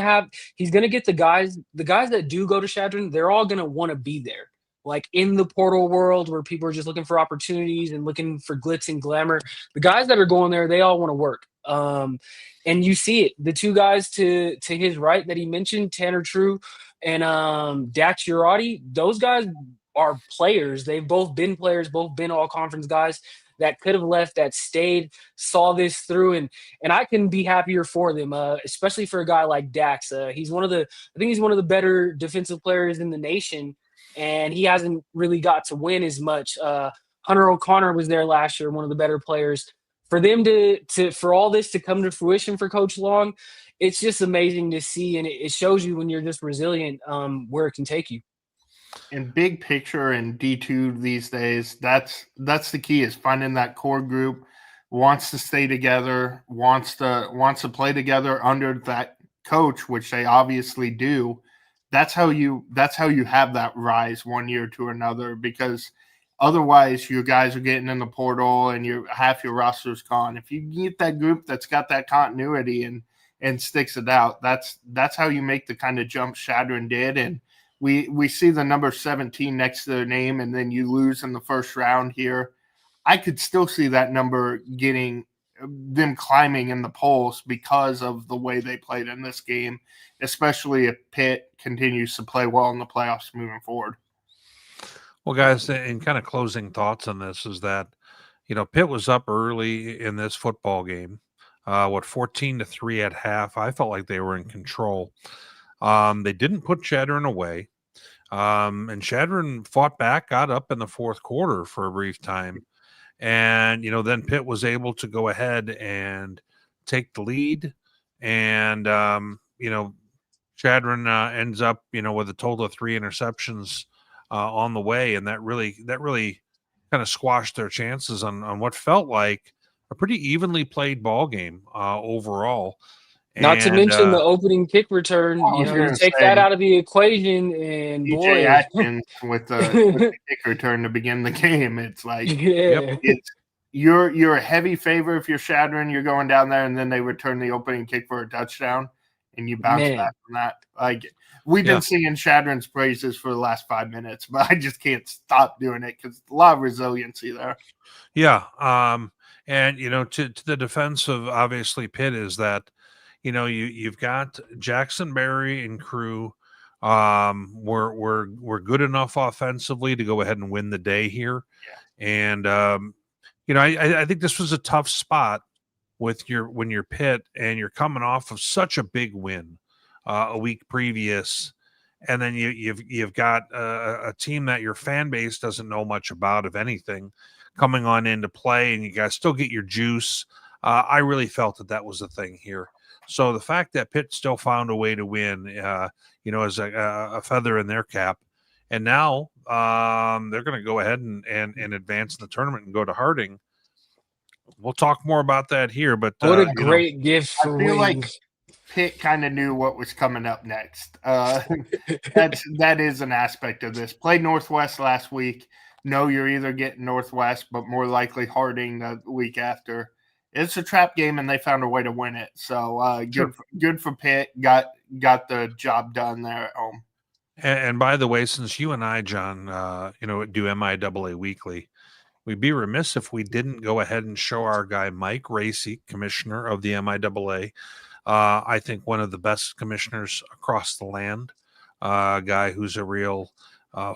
get the guys that do go to Chadron, they're all gonna want to be there. Like in the portal world where people are just looking for opportunities and looking for glitz and glamour, the guys that are going there, they all want to work. And you see it. The two guys to his right that he mentioned, Tanner True and Dax Urati, those guys are players. They've both been players, both been all conference guys that could have left, that stayed, saw this through, and I can be happier for them, especially for a guy like Dax. I think he's one of the better defensive players in the nation, and he hasn't really got to win as much. Hunter O'Connor was there last year, one of the better players. For them for all this to come to fruition for Coach Long, it's just amazing to see, and it shows you when you're just resilient, where it can take you. In big picture in D2 these days, that's the key, is finding that core group, wants to stay together, wants to play together under that coach, which they obviously do. That's how you have that rise one year to another, because otherwise your guys are getting in the portal and half your roster's gone. If you get that group that's got that continuity and sticks it out, that's how you make the kind of jump Chadron did. And we see the number 17 next to their name, and then you lose in the first round here. I could still see that number getting them climbing in the polls because of the way they played in this game, especially if Pitt continues to play well in the playoffs moving forward. Well, guys, in kind of closing thoughts on this is that, Pitt was up early in this football game, 14-3 at half. I felt like they were in control. They didn't put Chadron away. And Chadron fought back, got up in the fourth quarter for a brief time. And, then Pitt was able to go ahead and take the lead. And, Chadron ends up, with a total of 3 interceptions on the way. And that really kind of squashed their chances on what felt like a pretty evenly played ball game overall. Not to mention the opening kick return. You take that out of the equation, and boy, Atkins with the kick return to begin the game. It's like, you're a heavy favor if you're Chadron. You're going down there, and then they return the opening kick for a touchdown, and you bounce back from that. Like, we've been singing Chadron's praises for the last 5 minutes, but I just can't stop doing it because a lot of resiliency there. Yeah, and to the defense of obviously Pitt is that, you've got Jackson Berry and crew. We're good enough offensively to go ahead and win the day here. Yeah. And I think this was a tough spot when you're Pitt and you're coming off of such a big win a week previous, and then you've got a team that your fan base doesn't know much about, if anything, coming on into play, and you guys still get your juice. I really felt that was the thing here. So the fact that Pitt still found a way to win, is a feather in their cap. And now they're going to go ahead and advance in the tournament and go to Harding. We'll talk more about that here. But what a great gift for I feel wings. like Pitt kind of knew what was coming up next. That is an aspect of this. Played Northwest last week. No, you're either getting Northwest, but more likely Harding the week after. It's a trap game, and they found a way to win it. So good for Pitt. Got the job done there at home. And by the way, since you and I, John, do MIAA weekly, we'd be remiss if we didn't go ahead and show our guy Mike Racy, commissioner of the MIAA. I think one of the best commissioners across the land. A guy who's a real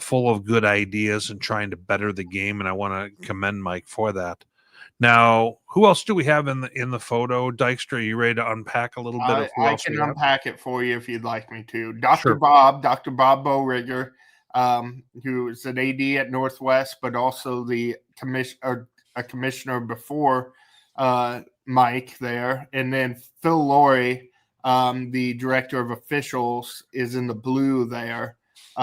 full of good ideas and trying to better the game, and I want to commend Mike for that. Now, who else do we have in the photo? Dykstra, are you ready to unpack a little bit of who I else can we have? unpack it for you if you'd like me to. Dr. Sure. Bob Bowrigger, who is an AD at Northwest, but also a commissioner before Mike there, and then Phil Laurie, the director of officials, is in the blue there. The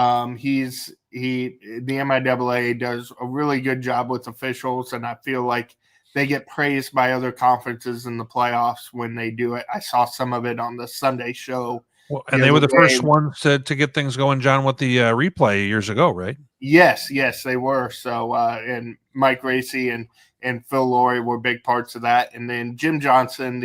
MIAA does a really good job with officials, and I feel like they get praised by other conferences in the playoffs when they do it. I saw some of it on the Sunday show. Well, and they were the first ones to get things going, John, with the replay years ago, right? Yes, they were. So, and Mike Racy and Phil Laurie were big parts of that. And then Jim Johnson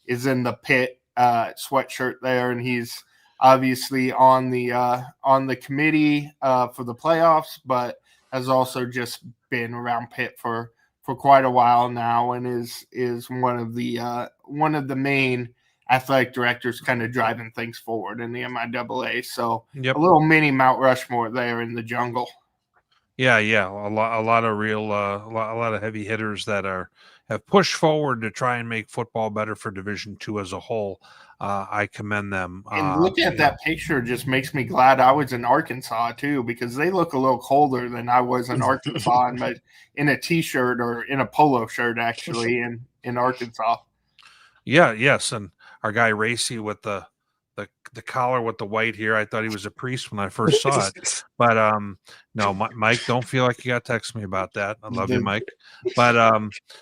is in the Pitt sweatshirt there, and he's obviously on the committee for the playoffs, but has also just been around Pitt for quite a while now, and is one of the main athletic directors kind of driving things forward in the MIAA. So a little mini Mount Rushmore there in the jungle. Yeah. A lot of heavy hitters that have pushed forward to try and make football better for Division II as a whole. I commend them. And looking at that picture just makes me glad I was in Arkansas too, because they look a little colder than I was in Arkansas, in a t-shirt or in a polo shirt actually in Arkansas. Yeah, yes, and our guy Racy with the collar with the white here. I thought he was a priest when I first saw it, but no, Mike, don't feel like you got to text me about that. I love you, Mike, but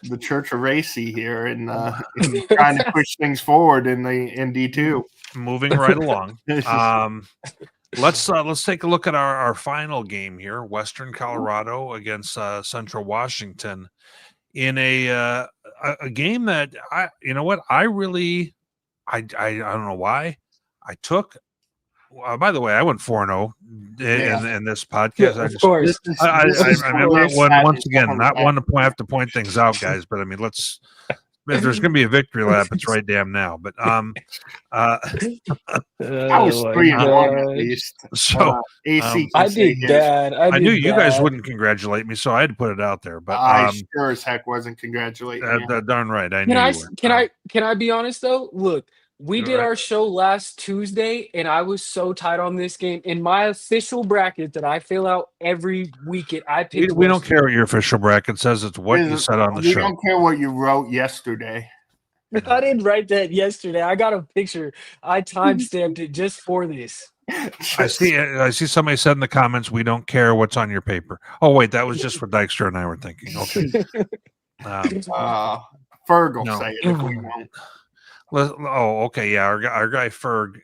the Church of Racy here and trying to push things forward in D2. Moving right along. Let's take a look at our final game here: Western Colorado against Central Washington, in a game that I don't know why I took. By the way, I went 4-0 in this podcast. Of course. Once again, not one to have to point things out, guys. But I mean, if there's going to be a victory lap, it's right damn now. But I was 3-1 at least. So AC, I did bad. I knew you guys wouldn't congratulate me, so I had to put it out there. But I sure as heck wasn't congratulating you. Darn right, I knew. Can I be honest though? Look. We did our show last Tuesday, and I was so tight on this game. In my official bracket that I fill out every week, I picked. We don't care what your official bracket says. It's what you said on the show. We don't care what you wrote yesterday. I didn't write that yesterday. I got a picture. I timestamped it just for this. I see somebody said in the comments, we don't care what's on your paper. Oh, wait, that was just what Dykstra and I were thinking. Okay. Ferg will say it if we won't. Oh, okay, yeah. Our guy Ferg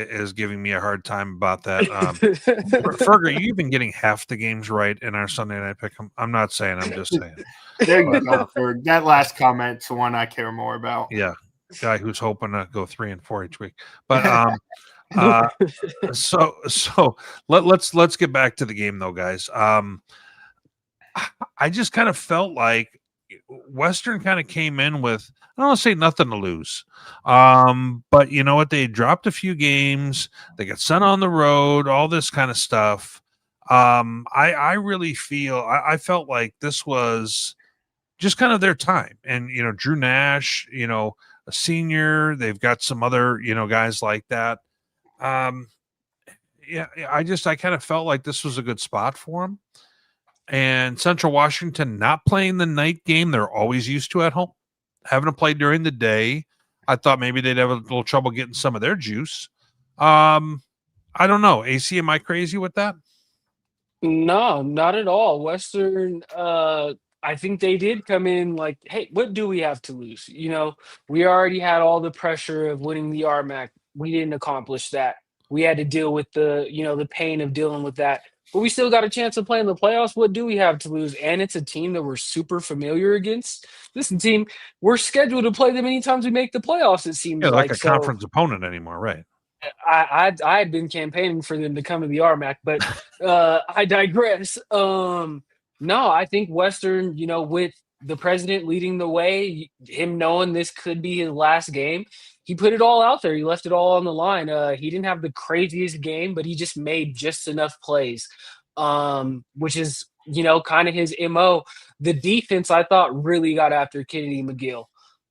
is giving me a hard time about that. Ferg, are you even getting half the games right in our Sunday night pick? I'm not saying. I'm just saying. There you go, Ferg. That last comment's the one I care more about. Yeah, guy who's hoping to go 3-4 each week. But so let's get back to the game though, guys. I just kind of felt like Western kind of came in with, I don't want to say nothing to lose. But you know what? They dropped a few games. They got sent on the road, all this kind of stuff. I really I felt like this was just kind of their time. And, Drew Nash, a senior, they've got some other, guys like that. I kind of felt like this was a good spot for them. And Central Washington not playing the night game they're always used to at home, having to play during the day. I thought maybe they'd have a little trouble getting some of their juice. I don't know. AC, am I crazy with that? No, not at all. Western, I think they did come in like, hey, what do we have to lose? We already had all the pressure of winning the RMAC. We didn't accomplish that. We had to deal with the pain of dealing with that. But we still got a chance to play in the playoffs. What do we have to lose? And it's a team that we're super familiar against. This team, we're scheduled to play them many times we make the playoffs, it seems like a conference opponent anymore, right? I had been campaigning for them to come to the RMAC, but I digress. No, I think Western, with the president leading the way, him knowing this could be his last game, he put it all out there. He left it all on the line. He didn't have the craziest game, but he just made just enough plays, which is, kind of his MO. The defense, I thought, really got after Kennedy McGill.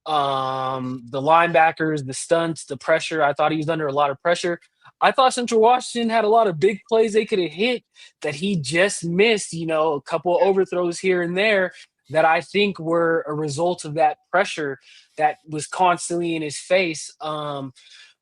The linebackers, the stunts, the pressure, I thought he was under a lot of pressure. I thought Central Washington had a lot of big plays they could have hit that he just missed, a couple of overthrows here and there that I think were a result of that pressure that was constantly in his face.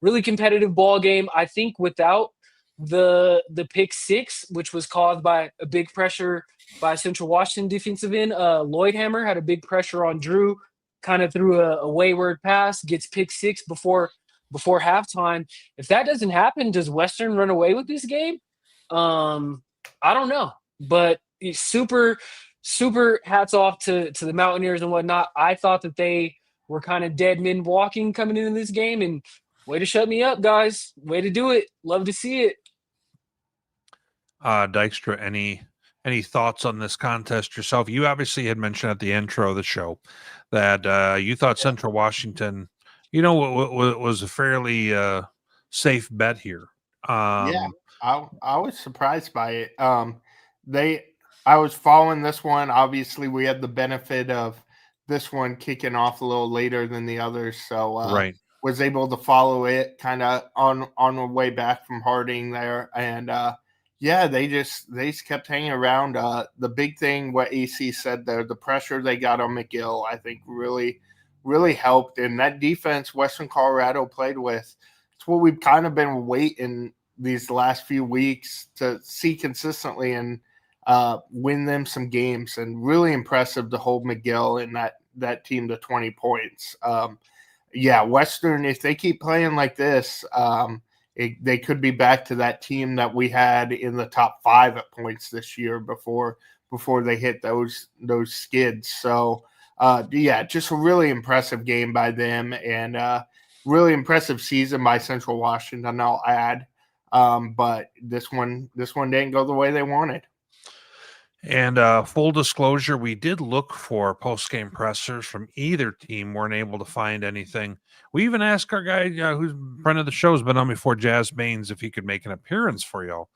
Really competitive ball game. I think without the pick six, which was caused by a big pressure by Central Washington defensive end, Lloyd Hammer had a big pressure on Drew, kind of threw a wayward pass, gets pick six before halftime. If that doesn't happen, does Western run away with this game? I don't know, but it's super hats off to the Mountaineers and whatnot. I thought that they were kind of dead men walking coming into this game, and way to shut me up, guys. Way to do it. Love to see it. Dykstra, any thoughts on this contest yourself? You obviously had mentioned at the intro of the show that you thought Central Washington, was a fairly safe bet here. Yeah, I was surprised by it. I was following this one. Obviously, we had the benefit of this one kicking off a little later than the others, so right. Was able to follow it kind of on the way back from Harding there, and they just kept hanging around. The big thing, what AC said there, the pressure they got on McGill, I think really helped. And that defense Western Colorado played with, it's what we've kind of been waiting these last few weeks to see consistently and win them some games. And really impressive to hold McGill and that team to 20 points. Western, if they keep playing like this, they could be back to that team that we had in the top 5 at points this year before they hit those skids. So, just a really impressive game by them and really impressive season by Central Washington, I'll add. But this one didn't go the way they wanted. And full disclosure, we did look for post-game pressers from either team. Weren't able to find anything. We even asked our guy who's friend of the show, has been on before, Jazz Baines, if he could make an appearance for y'all.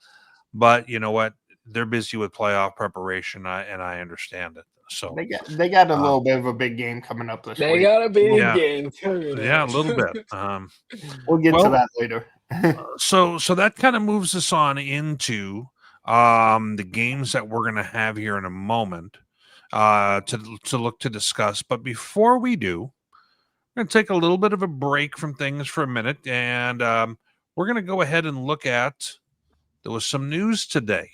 But you know what? They're busy with playoff prepreration, and I understand it. So they got a little bit of a big game coming up this week. They got a big game. Yeah, a little bit. We'll get to that later. So that kind of moves us on into the games that we're going to have here in a moment to look to discuss. But before we do, we're going to take a little bit of a break from things for a minute, and we're going to go ahead and look at, there was some news today.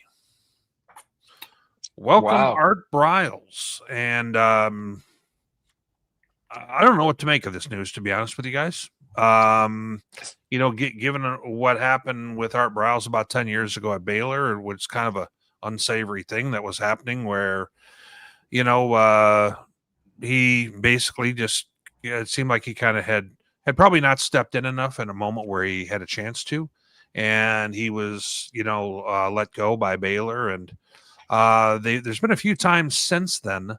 Welcome, Art Briles. And I don't know what to make of this news, to be honest with you guys. Given what happened with Art Briles about 10 years ago at Baylor, it was kind of a unsavory thing that was happening where, he basically just, it seemed like he kind of had probably not stepped in enough in a moment where he had a chance to, and he was, let go by Baylor. And there's been a few times since then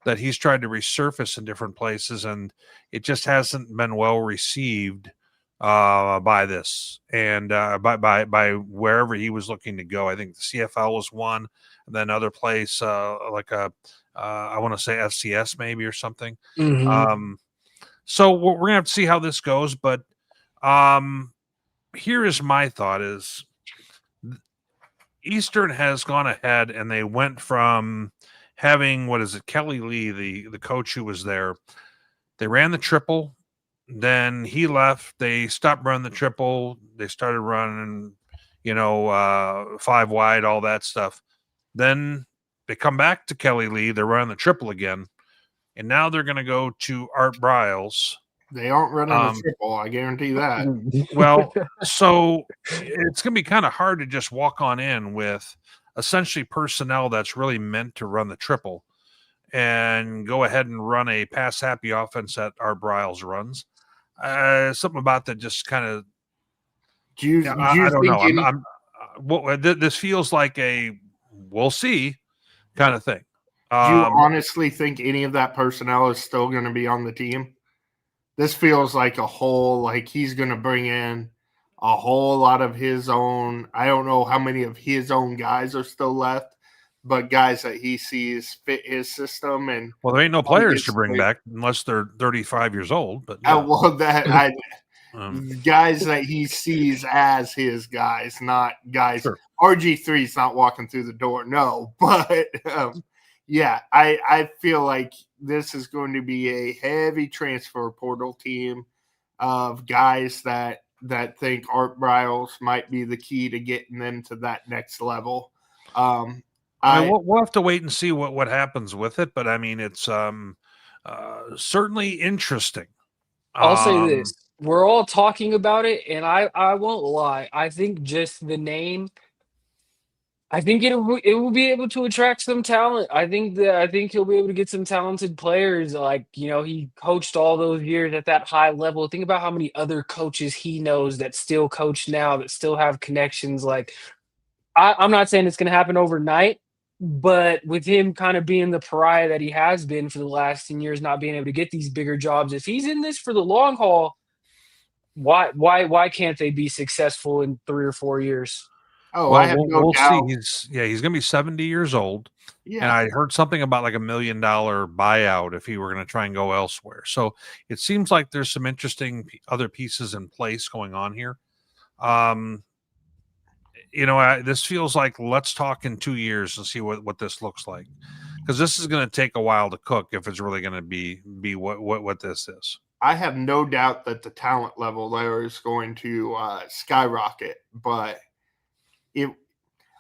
that he's tried to resurface in different places, and it just hasn't been well received by this and by wherever he was looking to go. I think the CFL was one, and then other place like I want to say FCS maybe or something. Mm-hmm. So we're gonna have to see how this goes, but here is my thought: is Eastern has gone ahead and they went from having, Kelly Lee, the coach who was there. They ran the triple, then he left. They stopped running the triple. They started running, 5 wide, all that stuff. Then they come back to Kelly Lee. They're running the triple again, and now they're going to go to Art Briles. They aren't running the triple, I guarantee that. Well, so it's going to be kind of hard to just walk on in with essentially personnel that's really meant to run the triple and go ahead and run a pass-happy offense that Art Briles runs. Something about that just kind of I don't know. This feels like a we'll see kind of thing. Do you honestly think any of that personnel is still going to be on the team? This feels like he's going to bring in a whole lot of his own. I don't know how many of his own guys are still left, but guys that he sees fit his system. And there ain't no players to bring back unless they're 35 years old. But guys that he sees as his guys, not guys. Sure. RG3 is not walking through the door, no. But Yeah, I feel like this is going to be a heavy transfer portal team of guys that think Art Briles might be the key to getting them to that next level. I mean, we'll have to wait and see what happens with it, but I mean, it's certainly interesting. I'll say this: we're all talking about it, and I won't lie. I think just the name. I think it will be able to attract some talent. I think he'll be able to get some talented players. Like, he coached all those years at that high level. Think about how many other coaches he knows that still coach now, that still have connections. Like, I'm not saying it's going to happen overnight, but with him kind of being the pariah that he has been for the last 10 years, not being able to get these bigger jobs, if he's in this for the long haul, why can't they be successful in 3 or 4 years? Oh, well, I have no doubt. See. He's going to be 70 years old. Yeah. And I heard something about like $1 million buyout if he were going to try and go elsewhere. So it seems like there's some interesting other pieces in place going on here. This feels like let's talk in 2 years and see what this looks like, because this is going to take a while to cook if it's really going to be what this is. I have no doubt that the talent level there is going to skyrocket, but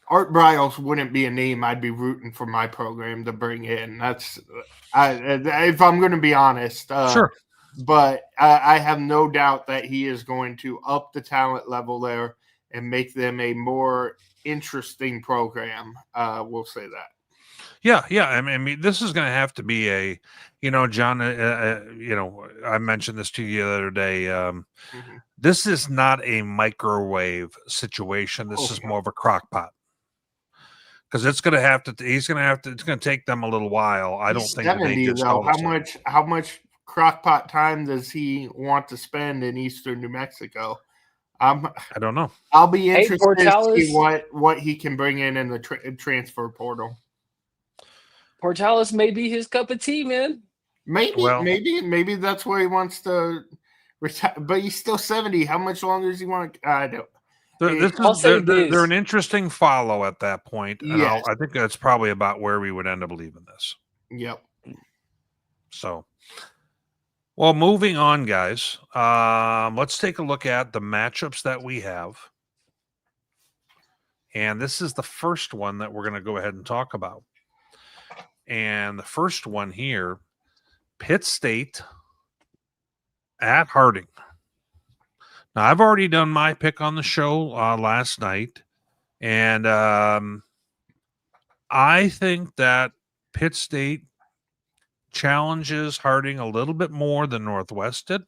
Art Briles wouldn't be a name I'd be rooting for my program to bring in. If I'm going to be honest. Sure. But I have no doubt that he is going to up the talent level there and make them a more interesting program. We'll say that. Yeah. I mean, this is going to have to be a, John. I mentioned this to you the other day. This is not a microwave situation. This is more of a crock pot, because it's going to have to. It's going to take them a little while. I don't think 70, that they just though. How much crock pot time does he want to spend in eastern New Mexico? I don't know. I'll be interested to see what he can bring in the transfer portal. Portales may be his cup of tea, man. Maybe that's where he wants to retire. But he's still 70. How much longer does he want? I don't. They're an interesting follow at that point, and yes. I think that's probably about where we would end up leaving this. Yep. So, well, moving on, guys. Let's take a look at the matchups that we have, and this is the first one that we're going to go ahead and talk about. And the first one here, Pitt State at Harding. Now, I've already done my pick on the show last night, and I think that Pitt State challenges Harding a little bit more than Northwest did,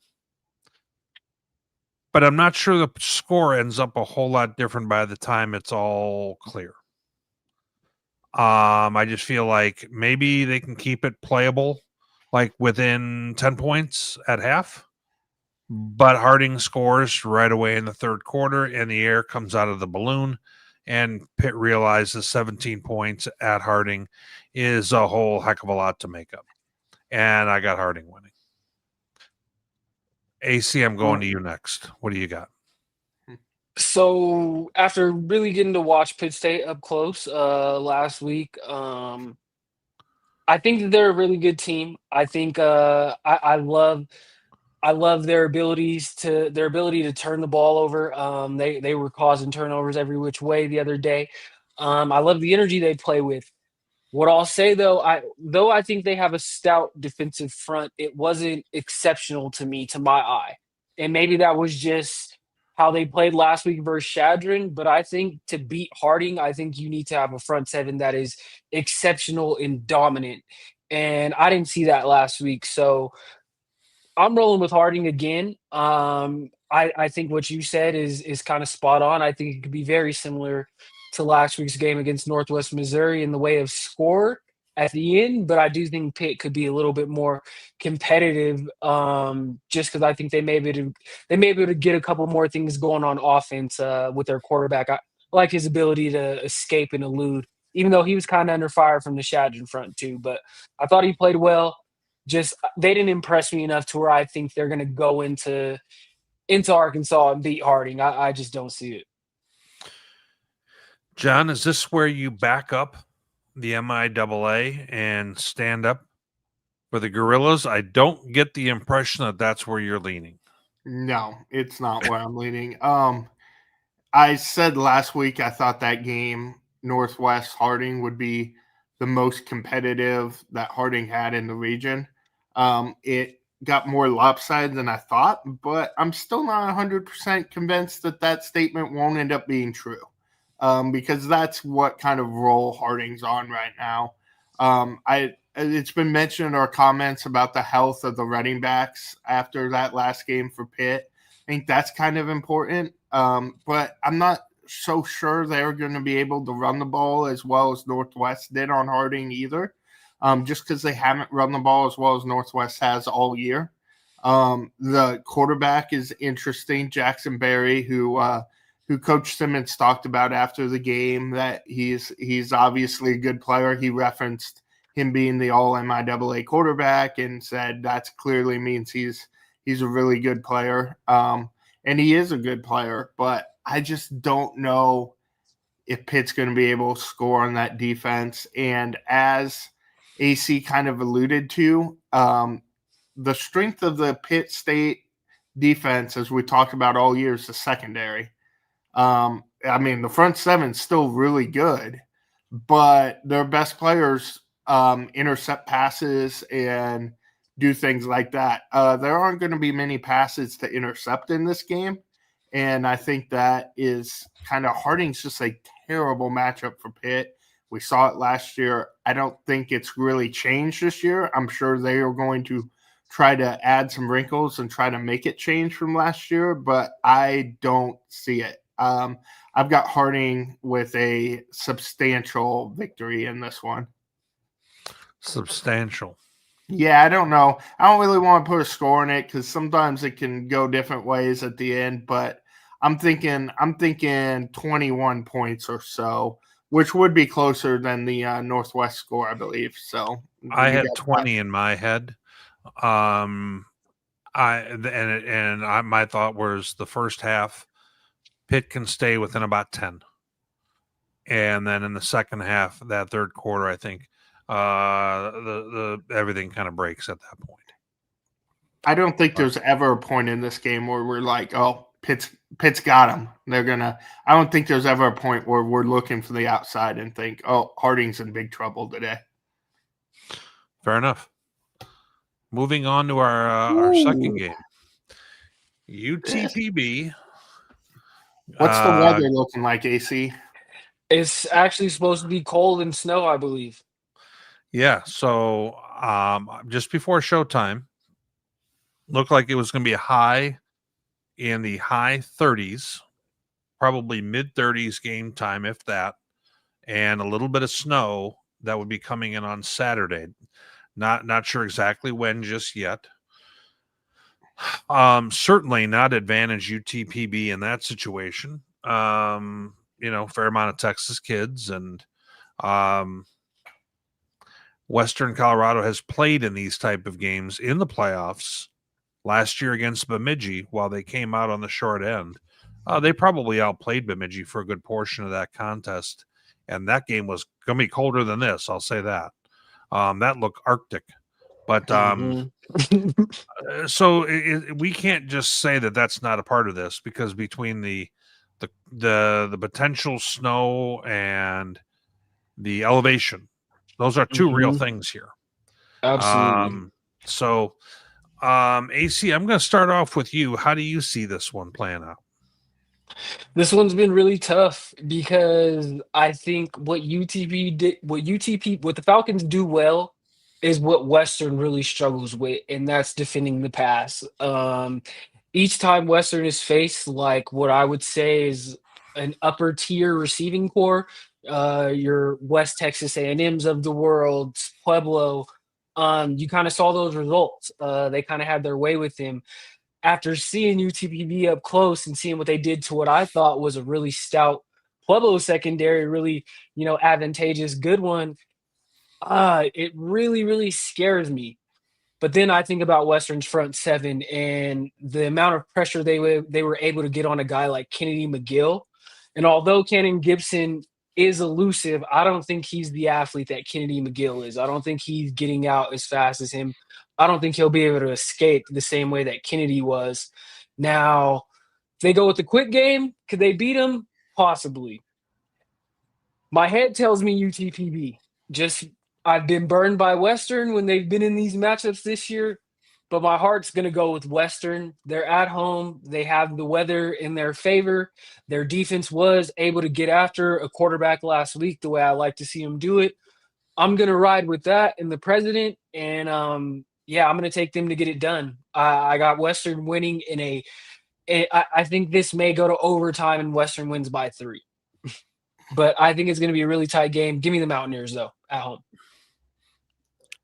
but I'm not sure the score ends up a whole lot different by the time it's all clear. I just feel like maybe they can keep it playable, like within 10 points at half. But Harding scores right away in the third quarter, and the air comes out of the balloon, and Pitt realizes 17 points at Harding is a whole heck of a lot to make up. And I got Harding winning. AC, I'm going to you next. What do you got? So after really getting to watch Pitt State up close last week, I think that they're a really good team. I think I love their ability to turn the ball over. They were causing turnovers every which way the other day. I love the energy they play with. What I'll say though I think they have a stout defensive front, it wasn't exceptional to my eye, and maybe that was just how they played last week versus Chadron. But I think to beat Harding, I think you need to have a front seven that is exceptional and dominant. And I didn't see that last week. So I'm rolling with Harding again. I think what you said is kind of spot on. I think it could be very similar to last week's game against Northwest Missouri in the way of score at the end, but I do think Pitt could be a little bit more competitive, just because I think they may be able to get a couple more things going on offense with their quarterback. I like his ability to escape and elude, even though he was kind of under fire from the Chadron front too. But I thought he played well. Just they didn't impress me enough to where I think they're going to go into Arkansas and beat Harding. I just don't see it. John, is this where you back up the MIAA and stand up for the Gorillas? I don't get the impression that that's where you're leaning. No, it's not where I'm leaning. I said last week I thought that game, Northwest Harding, would be the most competitive that Harding had in the region. It got more lopsided than I thought, but I'm still not 100% convinced that that statement won't end up being true, because that's what kind of role Harding's on right now. It's been mentioned in our comments about the health of the running backs after that last game for Pitt. I think that's kind of important, but I'm not so sure they're going to be able to run the ball as well as Northwest did on Harding either, just because they haven't run the ball as well as Northwest has all year. The quarterback is interesting. Jackson Berry, who Coach Simmons talked about after the game, that he's obviously a good player. He referenced him being the all MIAA quarterback and said that clearly means he's a really good player. And he is a good player, but I just don't know if Pitt's going to be able to score on that defense. And as AC kind of alluded to, the strength of the Pitt State defense, as we talked about all year, is the secondary. I mean, the front seven's still really good, but their best players intercept passes and do things like that. There aren't going to be many passes to intercept in this game, and I think that is kind of Harding's just a terrible matchup for Pitt. We saw it last year. I don't think it's really changed this year. I'm sure they are going to try to add some wrinkles and try to make it change from last year, but I don't see it. I've got Harding with a substantial victory in this one. Substantial. Yeah, I don't know. I don't really want to put a score in it because sometimes it can go different ways at the end, but I'm thinking 21 points or so, which would be closer than the Northwest score, I believe. So I had 20 in my head. My thought was the first half, Pitt can stay within about 10. And then in the second half, that third quarter, I think the everything kind of breaks at that point. I don't think there's ever a point in this game where we're like, oh, Pitt's got them. I don't think there's ever a point where we're looking from the outside and think, oh, Harding's in big trouble today. Fair enough. Moving on to our second game. UTPB. What's the weather looking like, AC? It's actually supposed to be cold and snow, I believe. Yeah, so just before showtime, looked like it was going to be a high in the high 30s, probably mid-30s game time, if that, and a little bit of snow that would be coming in on Saturday. Not sure exactly when just yet. Certainly not advantage UTPB in that situation. Fair amount of Texas kids, and Western Colorado has played in these type of games in the playoffs last year against Bemidji. While they came out on the short end, they probably outplayed Bemidji for a good portion of that contest, and that game was going to be colder than this, I'll say that. That looked Arctic, but so we can't just say that that's not a part of this, because between the potential snow and the elevation, those are two real things here. Absolutely. AC, I'm going to start off with you. How do you see this one playing out? This one's been really tough because I think what the Falcons do well is what Western really struggles with, and that's defending the pass. Each time Western is faced, like what I would say is an upper tier receiving core, your West Texas A&Ms of the world, Pueblo, you kind of saw those results. They kind of had their way with him. After seeing UTPB up close and seeing what they did to what I thought was a really stout Pueblo secondary, really, advantageous, good one, it really, really scares me. But then I think about Western's front seven and the amount of pressure they were able to get on a guy like Kennedy McGill. And although Cannon Gibson is elusive. I don't think he's the athlete that Kennedy McGill is. I don't think he's getting out as fast as him. I don't think he'll be able to escape the same way that Kennedy was. Now, if they go with the quick game, could they beat him? Possibly. My head tells me UTPB. I've been burned by Western when they've been in these matchups this year, but my heart's going to go with Western. They're at home. They have the weather in their favor. Their defense was able to get after a quarterback last week the way I like to see them do it. I'm going to ride with that and the president, and I'm going to take them to get it done. I got Western winning I think this may go to overtime and Western wins by 3. But I think it's going to be a really tight game. Give me the Mountaineers, though, at home.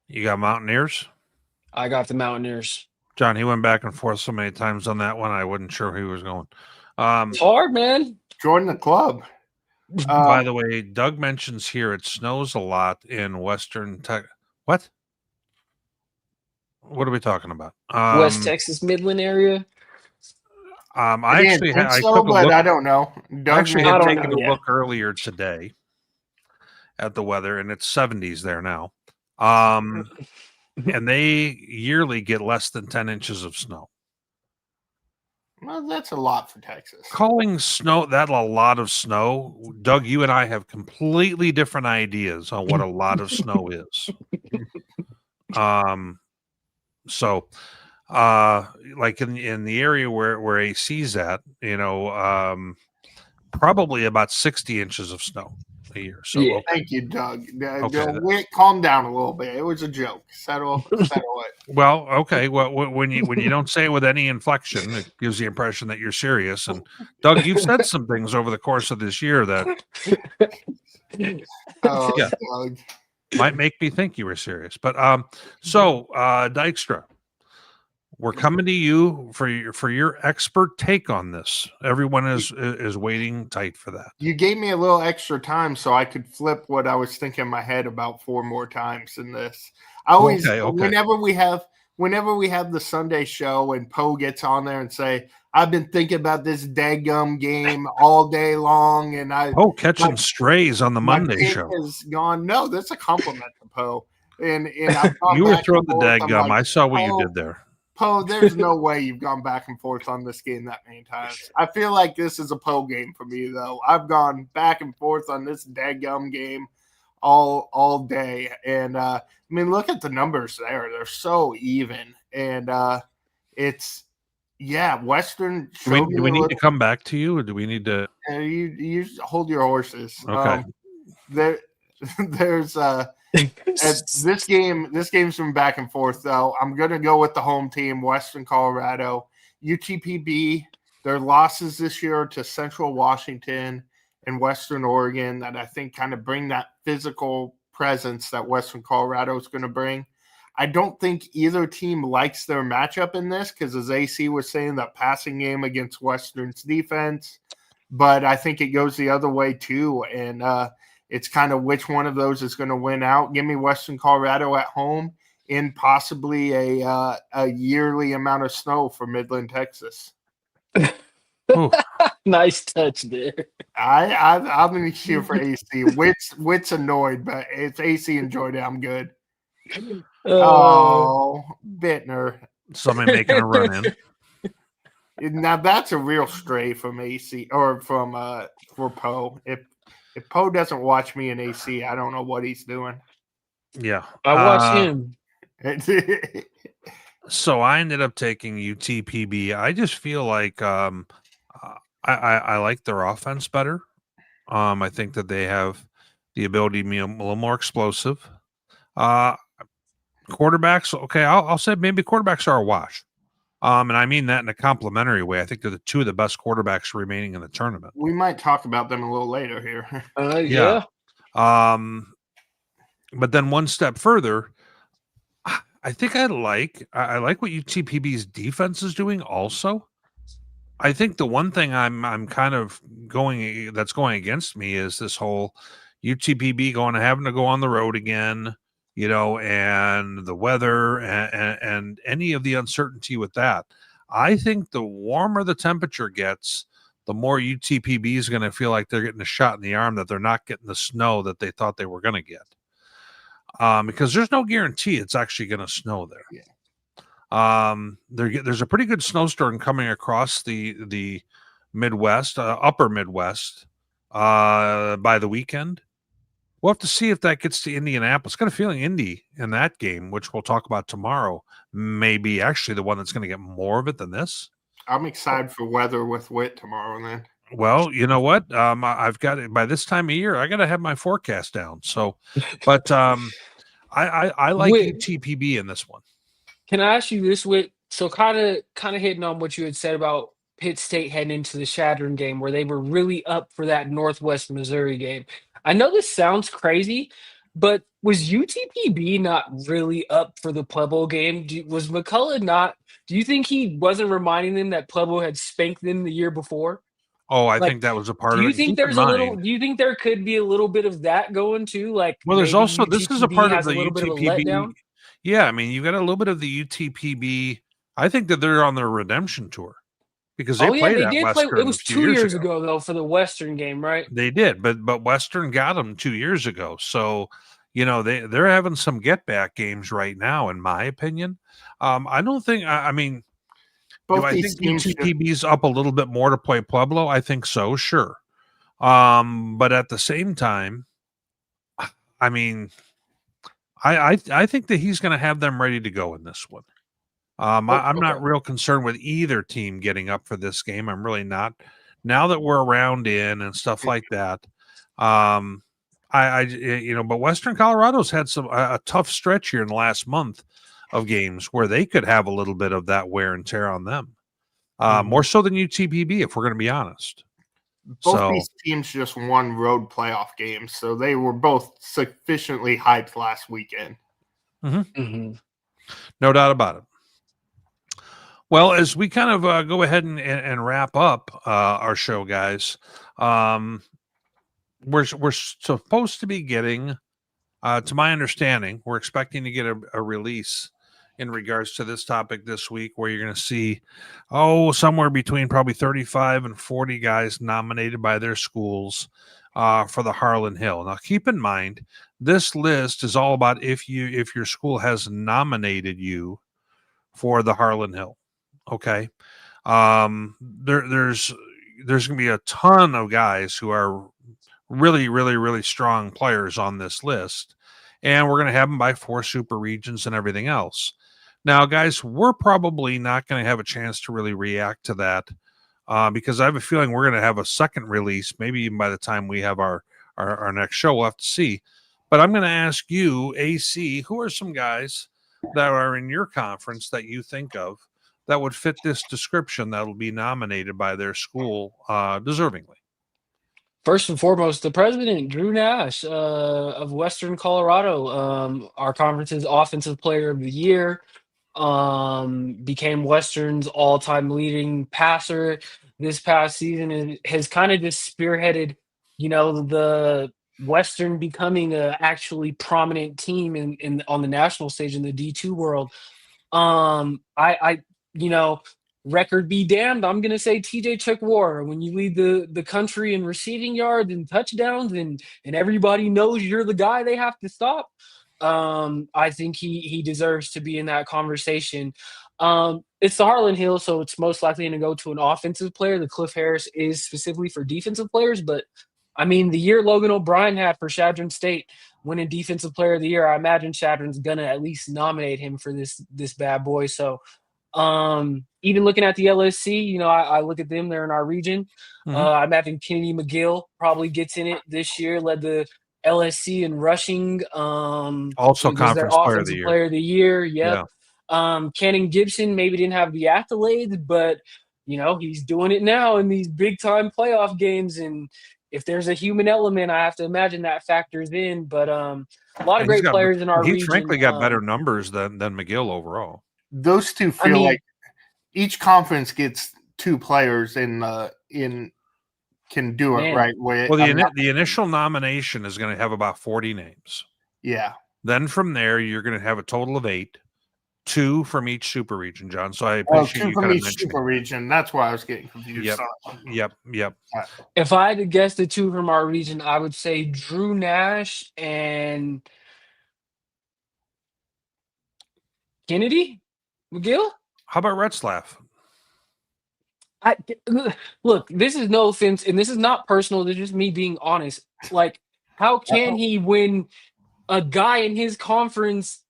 You got Mountaineers? I got the Mountaineers. John, he went back and forth so many times on that one, I wasn't sure he was going. It's hard, man. Join the club. By the way, Doug mentions here it snows a lot in Western Texas. What? What are we talking about? West Texas, Midland area. I actually had, I took a but look. I don't know. I actually had taken a yeah. look earlier today at the weather, and it's 70s there now. And they yearly get less than 10 inches of snow. Well, that's a lot for Texas. Calling snow that a lot of snow, Doug, you and I have completely different ideas on what a lot of snow is. So like in the area where AC's at, probably about 60 inches of snow a year. So Yeah. okay. Thank you, Doug. Okay. Witt, calm down a little bit. It was a joke. Settle it. Well, okay. Well, when you don't say it with any inflection, it gives the impression that you're serious. And Doug, you've said some things over the course of this year that Oh, Yeah. Doug. might make me think you were serious. But Dykstra, we're coming to you for your expert take on this. Everyone is waiting tight for that. You gave me a little extra time so I could flip what I was thinking in my head about 4 more times in this. I always, Okay. whenever we have the Sunday show and Poe gets on there and say, I've been thinking about this daggum game all day long, and Catching strays on the Monday pick show. has gone. No, that's a compliment to Poe. And I've gone You were back throwing and the forth. I'm daggum. like, I saw what you Poe, did there. Poe, there's no way you've gone back and forth on this game that many times. I feel like this is a Poe game for me, though. I've gone back and forth on this daggum game all day. And, look at the numbers there. They're so even. And Western. Do we need to come back to you, or do we need to? You hold your horses. Okay. There's this game's been back and forth, though. I'm gonna go with the home team, Western Colorado. UTPB, their losses this year to Central Washington and Western Oregon that I think kind of bring that physical presence that Western Colorado is going to bring. I don't think either team likes their matchup in this because, as AC was saying, that passing game against Western's defense. But I think it goes the other way too, and it's kind of which one of those is going to win out. Give me Western Colorado at home in possibly a yearly amount of snow for Midland, Texas. Nice touch there. I'm going to cheer for AC. Witt's annoyed, but if AC enjoyed it, I'm good. Oh, Bittner. Somebody making a run in. Now that's a real stray from AC or from for Poe. If Poe doesn't watch me in AC, I don't know what he's doing. Yeah. I watch him. So I ended up taking UTPB. I just feel like I like their offense better. I think that they have the ability to be a little more explosive. Quarterbacks, okay, I'll say maybe quarterbacks are a wash. And I mean that in a complimentary way. I think they're the 2 of the best quarterbacks remaining in the tournament. We might talk about them a little later here. Yeah. But then one step further, I think I like what UTPB's defense is doing also. I think the one thing I'm kind of going against me is this whole UTPB having to go on the road again, and the weather and any of the uncertainty with that. I think the warmer the temperature gets, the more UTPB is going to feel like they're getting a shot in the arm, that they're not getting the snow that they thought they were going to get. Because there's no guarantee it's actually going to snow there. There's a pretty good snowstorm coming across the Midwest, upper Midwest, by the weekend. We'll have to see if that gets to Indianapolis. Got a feeling Indy in that game, which we'll talk about tomorrow, may be actually the one that's going to get more of it than this. I'm excited for weather with Witt tomorrow, then. Well, you know what? I've got it by this time of year. I got to have my forecast down. So, but I like UTPB in this one. Can I ask you this, Witt? So kind of hitting on what you had said about Pitt State heading into the Chadron game, where they were really up for that Northwest Missouri game. I know this sounds crazy, but was UTPB not really up for the Pueblo game? Was McCullough not? Do you think he wasn't reminding them that Pueblo had spanked them the year before? Oh, I think that was a part of it. Do you think there's a little? Do you think there could be a little bit of that going too? Like, well, there's also UTPB this is a part of the a little bit of a UTPB. letdown? Yeah, I mean, you got a little bit of the UTPB. I think that they're on their redemption tour because they played at Western. It was 2 years ago though for the Western game, right? They did, but Western got them 2 years ago. So, they're having some get back games right now, in my opinion. I don't think. I mean, do I think UTPB's up a little bit more to play Pueblo? I think so, sure. But at the same time, I mean, I think that he's going to have them ready to go in this one. I'm not real concerned with either team getting up for this game. I'm really not. Now that we're around in and stuff like that, but Western Colorado's had a tough stretch here in the last month of games where they could have a little bit of that wear and tear on them, more so than UTPB, if we're going to be honest. Both these teams just won road playoff games, so they were both sufficiently hyped last weekend. No doubt about it. Well, as we kind of go ahead and wrap up our show, guys, we're supposed to be getting, to my understanding, we're expecting to get a release in regards to this topic this week, where you're going to see, somewhere between probably 35 and 40 guys nominated by their schools for the Harlon Hill. Now, keep in mind, this list is all about if your school has nominated you for the Harlon Hill. Okay. There's going to be a ton of guys who are really, really, really strong players on this list, and we're going to have them by 4 super regions and everything else. Now, guys, we're probably not going to have a chance to really react to that because I have a feeling we're going to have a second release, maybe even by the time we have our next show. We'll have to see. But I'm going to ask you, AC, who are some guys that are in your conference that you think of that would fit this description that will be nominated by their school deservingly? First and foremost, the president, Drew Nash of Western Colorado, our conference's offensive player of the year, became Western's all-time leading passer this past season, and has kind of just spearheaded, the Western becoming a actually prominent team in on the national stage in the D2 world. Record be damned, I'm going to say TJ Chuck War. When you lead the country in receiving yards and touchdowns and everybody knows you're the guy they have to stop, I think he deserves to be in that conversation. It's the Harlon Hill, so it's most likely going to go to an offensive player. The Cliff Harris is specifically for defensive players, but I mean, the year Logan O'Brien had for Chadron State winning Defensive Player of the Year, I imagine Chadron's going to at least nominate him for this bad boy. So even looking at the LSC, I look at them, they're in our region. I imagine Kennedy McGill probably gets in it this year, led the LSC in rushing. Also conference player of the year. Yep. Yeah. Cannon Gibson maybe didn't have the accolades, but he's doing it now in these big time playoff games. And if there's a human element, I have to imagine that factors in. But a lot of great players in our region. He frankly got better numbers than McGill overall. Those two feel like each conference gets 2 players can do it right way. Well, the initial nomination is going to have about 40 names. Yeah. Then from there, you're going to have a total of 8. 2 from each super region, John. So I Oh, appreciate 2 you from kind of each mentioning. super region. That's why I was getting confused. Yep. Sorry. Yep. If I had to guess the 2 from our region, I would say Drew Nash and Kennedy McGill. How about Retzlaff? I look, this is no offense, and this is not personal. This is just me being honest. Like, how can he win? A guy in his conference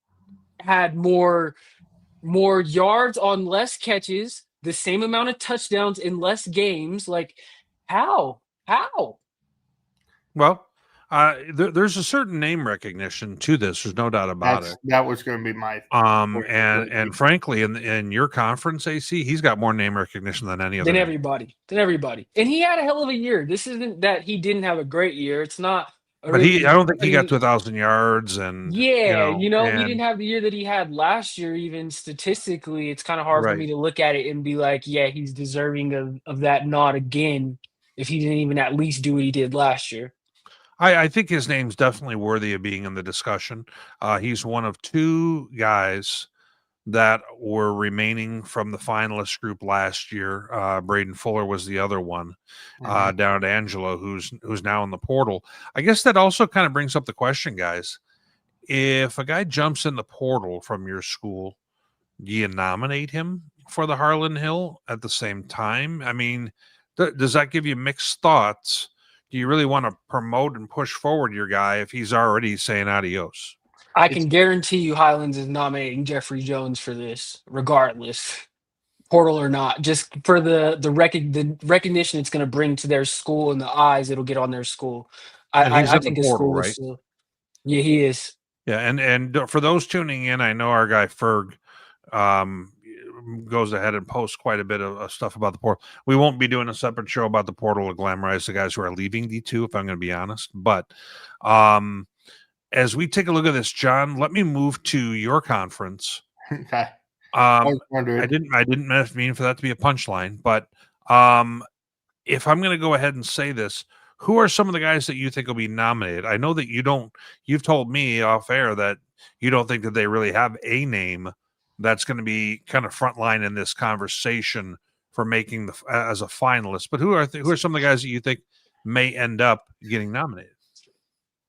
had more yards on less catches, the same amount of touchdowns in less games. Like, how? How? Well, there's a certain name recognition to this. There's no doubt about it. That was going to be my And frankly, in your conference, AC, he's got more name recognition than any other. Than everybody. And he had a hell of a year. This isn't that he didn't have a great year. It's not. But I don't think he got to 1,000 yards. And yeah, he didn't have the year that he had last year. Even statistically, it's kind of hard for me to look at it and be like, yeah, he's deserving of that nod again if he didn't even at least do what he did last year. I think his name's definitely worthy of being in the discussion. He's one of 2 guys that were remaining from the finalist group last year. Braden Fuller was the other one, down to Angelo, who's now in the portal. I guess that also kind of brings up the question, guys. If a guy jumps in the portal from your school, do you nominate him for the Harlon Hill at the same time? I mean, does that give you mixed thoughts? Do you really want to promote and push forward your guy if he's already saying adios? I can guarantee you Highlands is nominating Jeffrey Jones for this, regardless, portal or not, just for the recognition it's going to bring to their school and the eyes it'll get on their school. I think his school is still, yeah, he is. Yeah, and for those tuning in, I know our guy Ferg goes ahead and posts quite a bit of stuff about the portal. We won't be doing a separate show about the portal to glamorize the guys who are leaving D2, if I'm going to be honest. But as we take a look at this, John, let me move to your conference. Okay. I didn't mean for that to be a punchline, but if I'm going to go ahead and say this, who are some of the guys that you think will be nominated? I know that you've told me off air that you don't think that they really have a name that's going to be kind of frontline in this conversation for making as a finalist. But who are some of the guys that you think may end up getting nominated?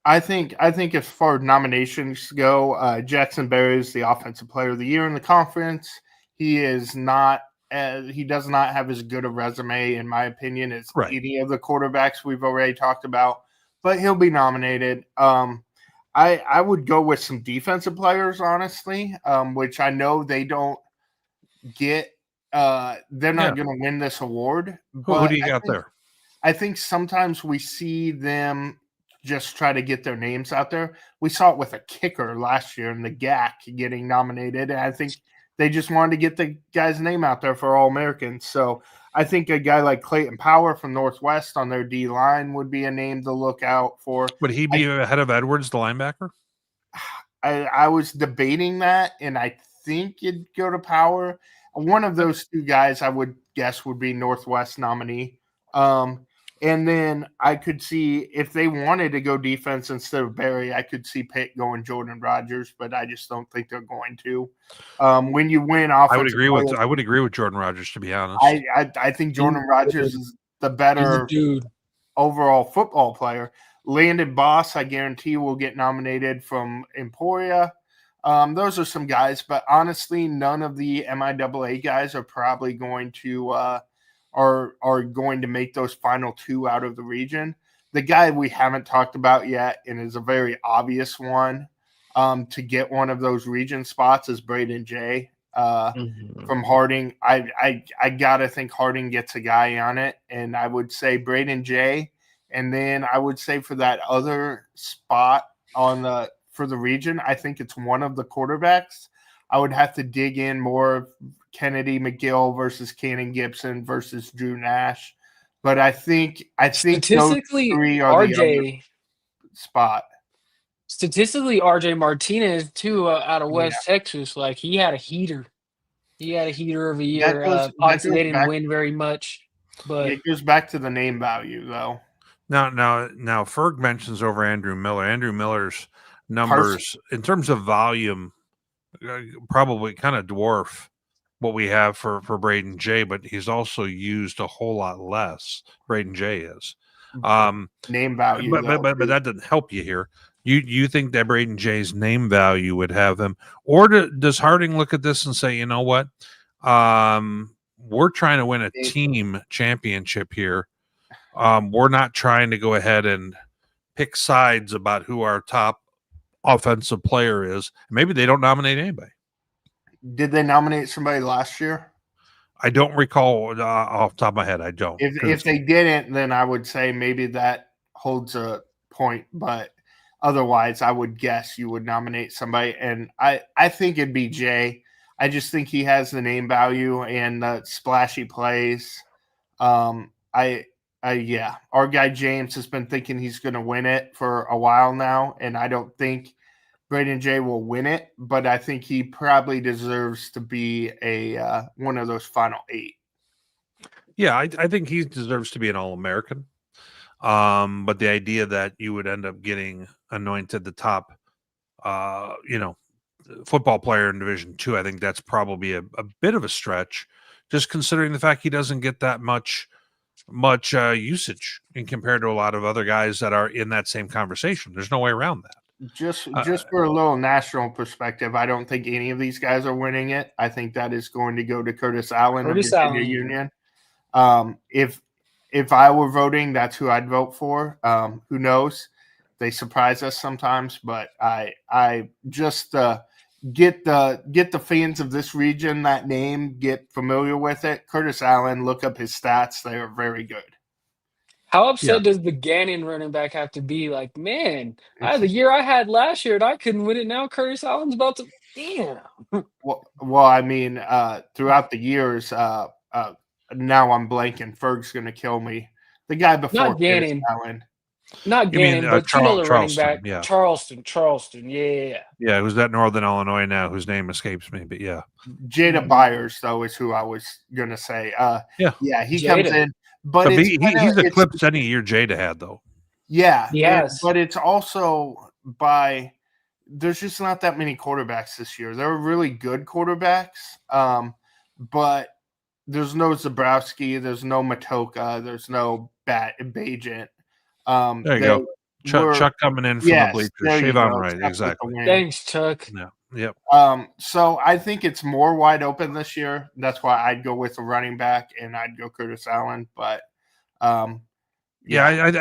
I think as far as nominations go, Jackson Berry is the offensive player of the year in the conference. He does not have as good a resume, in my opinion, as any of the quarterbacks we've already talked about, but he'll be nominated. I would go with some defensive players, honestly, which I know they don't get. They're not going to win this award. Who do you got there? I think sometimes we see them just try to get their names out there. We saw it with a kicker last year in the GAC getting nominated. And I think they just wanted to get the guy's name out there for All-Americans. So I think a guy like Clayton Power from Northwest on their D line would be a name to look out for. Would he be ahead of Edwards, the linebacker? I was debating that, and I think you'd go to Power. One of those 2 guys I would guess would be Northwest nominee. And then I could see if they wanted to go defense instead of Barry, I could see Pitt going Jordan Rogers, but I just don't think they're going to. When you win offense, I would agree with Jordan Rogers, to be honest. I think Jordan Rogers is the better overall football player. Landon Boss, I guarantee, will get nominated from Emporia. Those are some guys, but honestly, none of the MIAA guys are probably going to are going to make those final 2 out of the region. The guy we haven't talked about yet, and is a very obvious one to get one of those region spots, is Braden J. From Harding. I gotta think Harding gets a guy on it, and I would say Braden J. And then I would say for that other spot for the region, I think it's one of the quarterbacks. I would have to dig in more. Kennedy McGill versus Cannon Gibson versus Drew Nash, but I think statistically, those 3 are the spot. Statistically, RJ Martinez too, out of West Texas, like he had a heater. He had a heater of a year. Obviously, they didn't win very much, but it goes back to the name value, though. Now, Ferg mentions over Andrew Miller. Andrew Miller's numbers in terms of volume probably kind of dwarf what we have for Braden Jay, but he's also used a whole lot less. Braden Jay is. Name value, But that doesn't help you here. You think that Braden Jay's name value would have him, or does Harding look at this and say, you know what, we're trying to win a team championship here. We're not trying to go ahead and pick sides about who our top offensive player is. Maybe they don't nominate anybody. Did they nominate somebody last year? I don't recall off the top of my head. I don't. If they didn't, then I would say maybe that holds a point. But otherwise, I would guess you would nominate somebody. And I think it'd be Jay. I just think he has the name value and the splashy plays. Yeah, our guy James has been thinking he's going to win it for a while now, and I don't think Braden Jay will win it, but I think he probably deserves to be a one of those final 8. Yeah, I think he deserves to be an All-American. But the idea that you would end up getting anointed the top, football player in Division II, I think that's probably a bit of a stretch, just considering the fact he doesn't get that much usage in compared to a lot of other guys that are in that same conversation. There's no way around that. Just for a little national perspective, I don't think any of these guys are winning it. I think that is going to go to Curtis Allen of Virginia Union. If I were voting, that's who I'd vote for. Who knows? They surprise us sometimes, but I just get the fans of this region that name, get familiar with it. Curtis Allen, look up his stats; they are very good. How upset does the Gannon running back have to be? Like, man, the year I had last year and I couldn't win it. Now Curtis Allen's about to. Damn. Well, I mean, throughout the years, now I'm blanking. Ferg's going to kill me. The guy before Gannon. Not Gannon, but the running back. Yeah. Charleston. Yeah. Yeah, who's that Northern Illinois now, whose name escapes me, but yeah. Jada Byers, though, is who I was going to say. Yeah, he Jada comes in. But he's eclipsed any year Jada had, though. Yeah. Yes. But it's also there's just not that many quarterbacks this year. There are really good quarterbacks, but there's no Zabrowski, there's no Matoka, there's no Bajent. There you go. Chuck coming in from the bleachers. Shave on right, exactly. Thanks, Chuck. Yeah. Yep. So I think it's more wide open this year. That's why I'd go with a running back and I'd go Curtis Allen. But I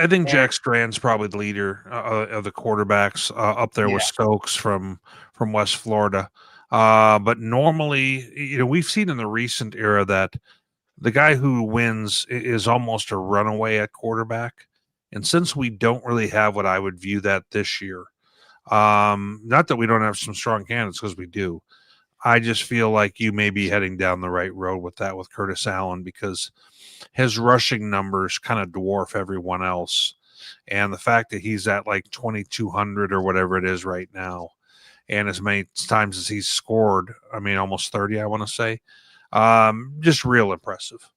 think Jack Strand's probably the leader of the quarterbacks up there with Stokes from West Florida. But normally, we've seen in the recent era that the guy who wins is almost a runaway at quarterback. And since we don't really have what I would view that this year, not that we don't have some strong candidates, because we do. I just feel like you may be heading down the right road with that with Curtis Allen, because his rushing numbers kind of dwarf everyone else. And the fact that he's at like 2,200 or whatever it is right now, and as many times as he's scored, I mean, almost 30, I want to say, just real impressive.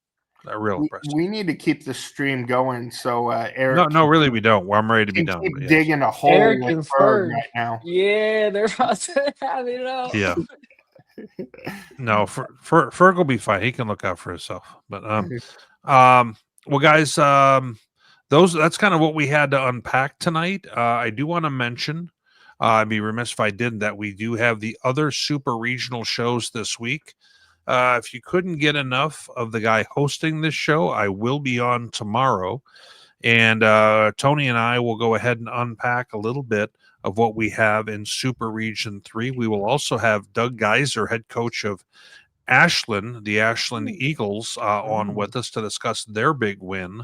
Real impressive. We need to keep the stream going. So Eric, no, really, we don't. Well, I'm ready to be done. Keep digging a hole Eric with and Ferg Ferg right now. Yeah, they're about to have it up. Yeah. No, Ferg will be fine. He can look out for himself. But well, guys, that's kind of what we had to unpack tonight. I do want to mention, I'd be remiss if I didn't, that we do have the other super regional shows this week. If you couldn't get enough of the guy hosting this show, I will be on tomorrow. And Tony and I will go ahead and unpack a little bit of what we have in Super Region 3. We will also have Doug Geiser, head coach of Ashland, the Ashland Eagles, on with us to discuss their big win.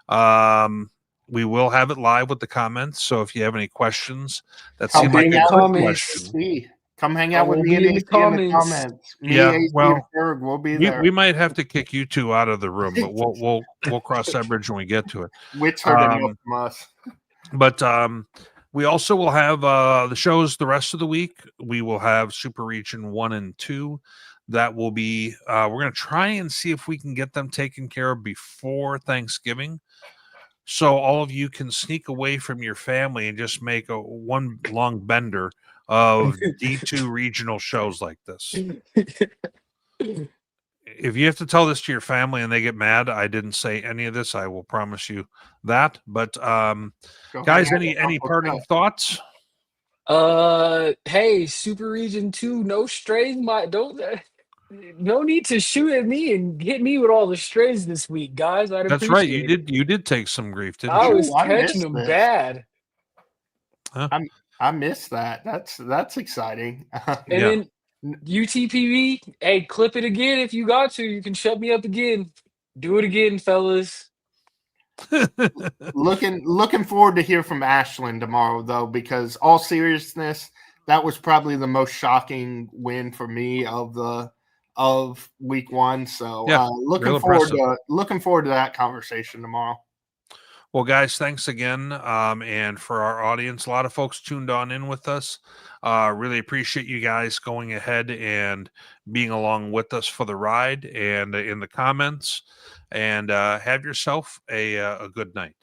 We will have it live with the comments. So if you have any questions that seem like a good question, come hang out with me in the comments. Ferg will be there. We might have to kick you two out of the room, but we'll cross that bridge when we get to it. Witt's heard enough from us. But we also will have the shows the rest of the week. We will have Super Region 1 and 2. That will be we're going to try and see if we can get them taken care of before Thanksgiving. so all of you can sneak away from your family and just make one long bender of D2 regional shows like this. If you have to tell this to your family and they get mad, I didn't say any of this. I will promise you that. But guys, any parting thoughts? Hey, Super Region 2, no strays. No need to shoot at me and hit me with all the strays this week, guys. I'd That's right. appreciate it. You did take some grief, didn't I you? was I catching missed them this. bad. I missed that. That's exciting. And Yeah. then UTPB, hey, clip it again if you got to. You can shut me up again. Do it again, fellas. Looking forward to hear from Ashland tomorrow, though, because all seriousness, that was probably the most shocking win for me of week one. So Yeah, looking forward to that conversation tomorrow. Well, guys, thanks again. And for our audience, a lot of folks tuned on in with us. Really appreciate you guys going ahead and being along with us for the ride and in the comments. And have yourself a good night.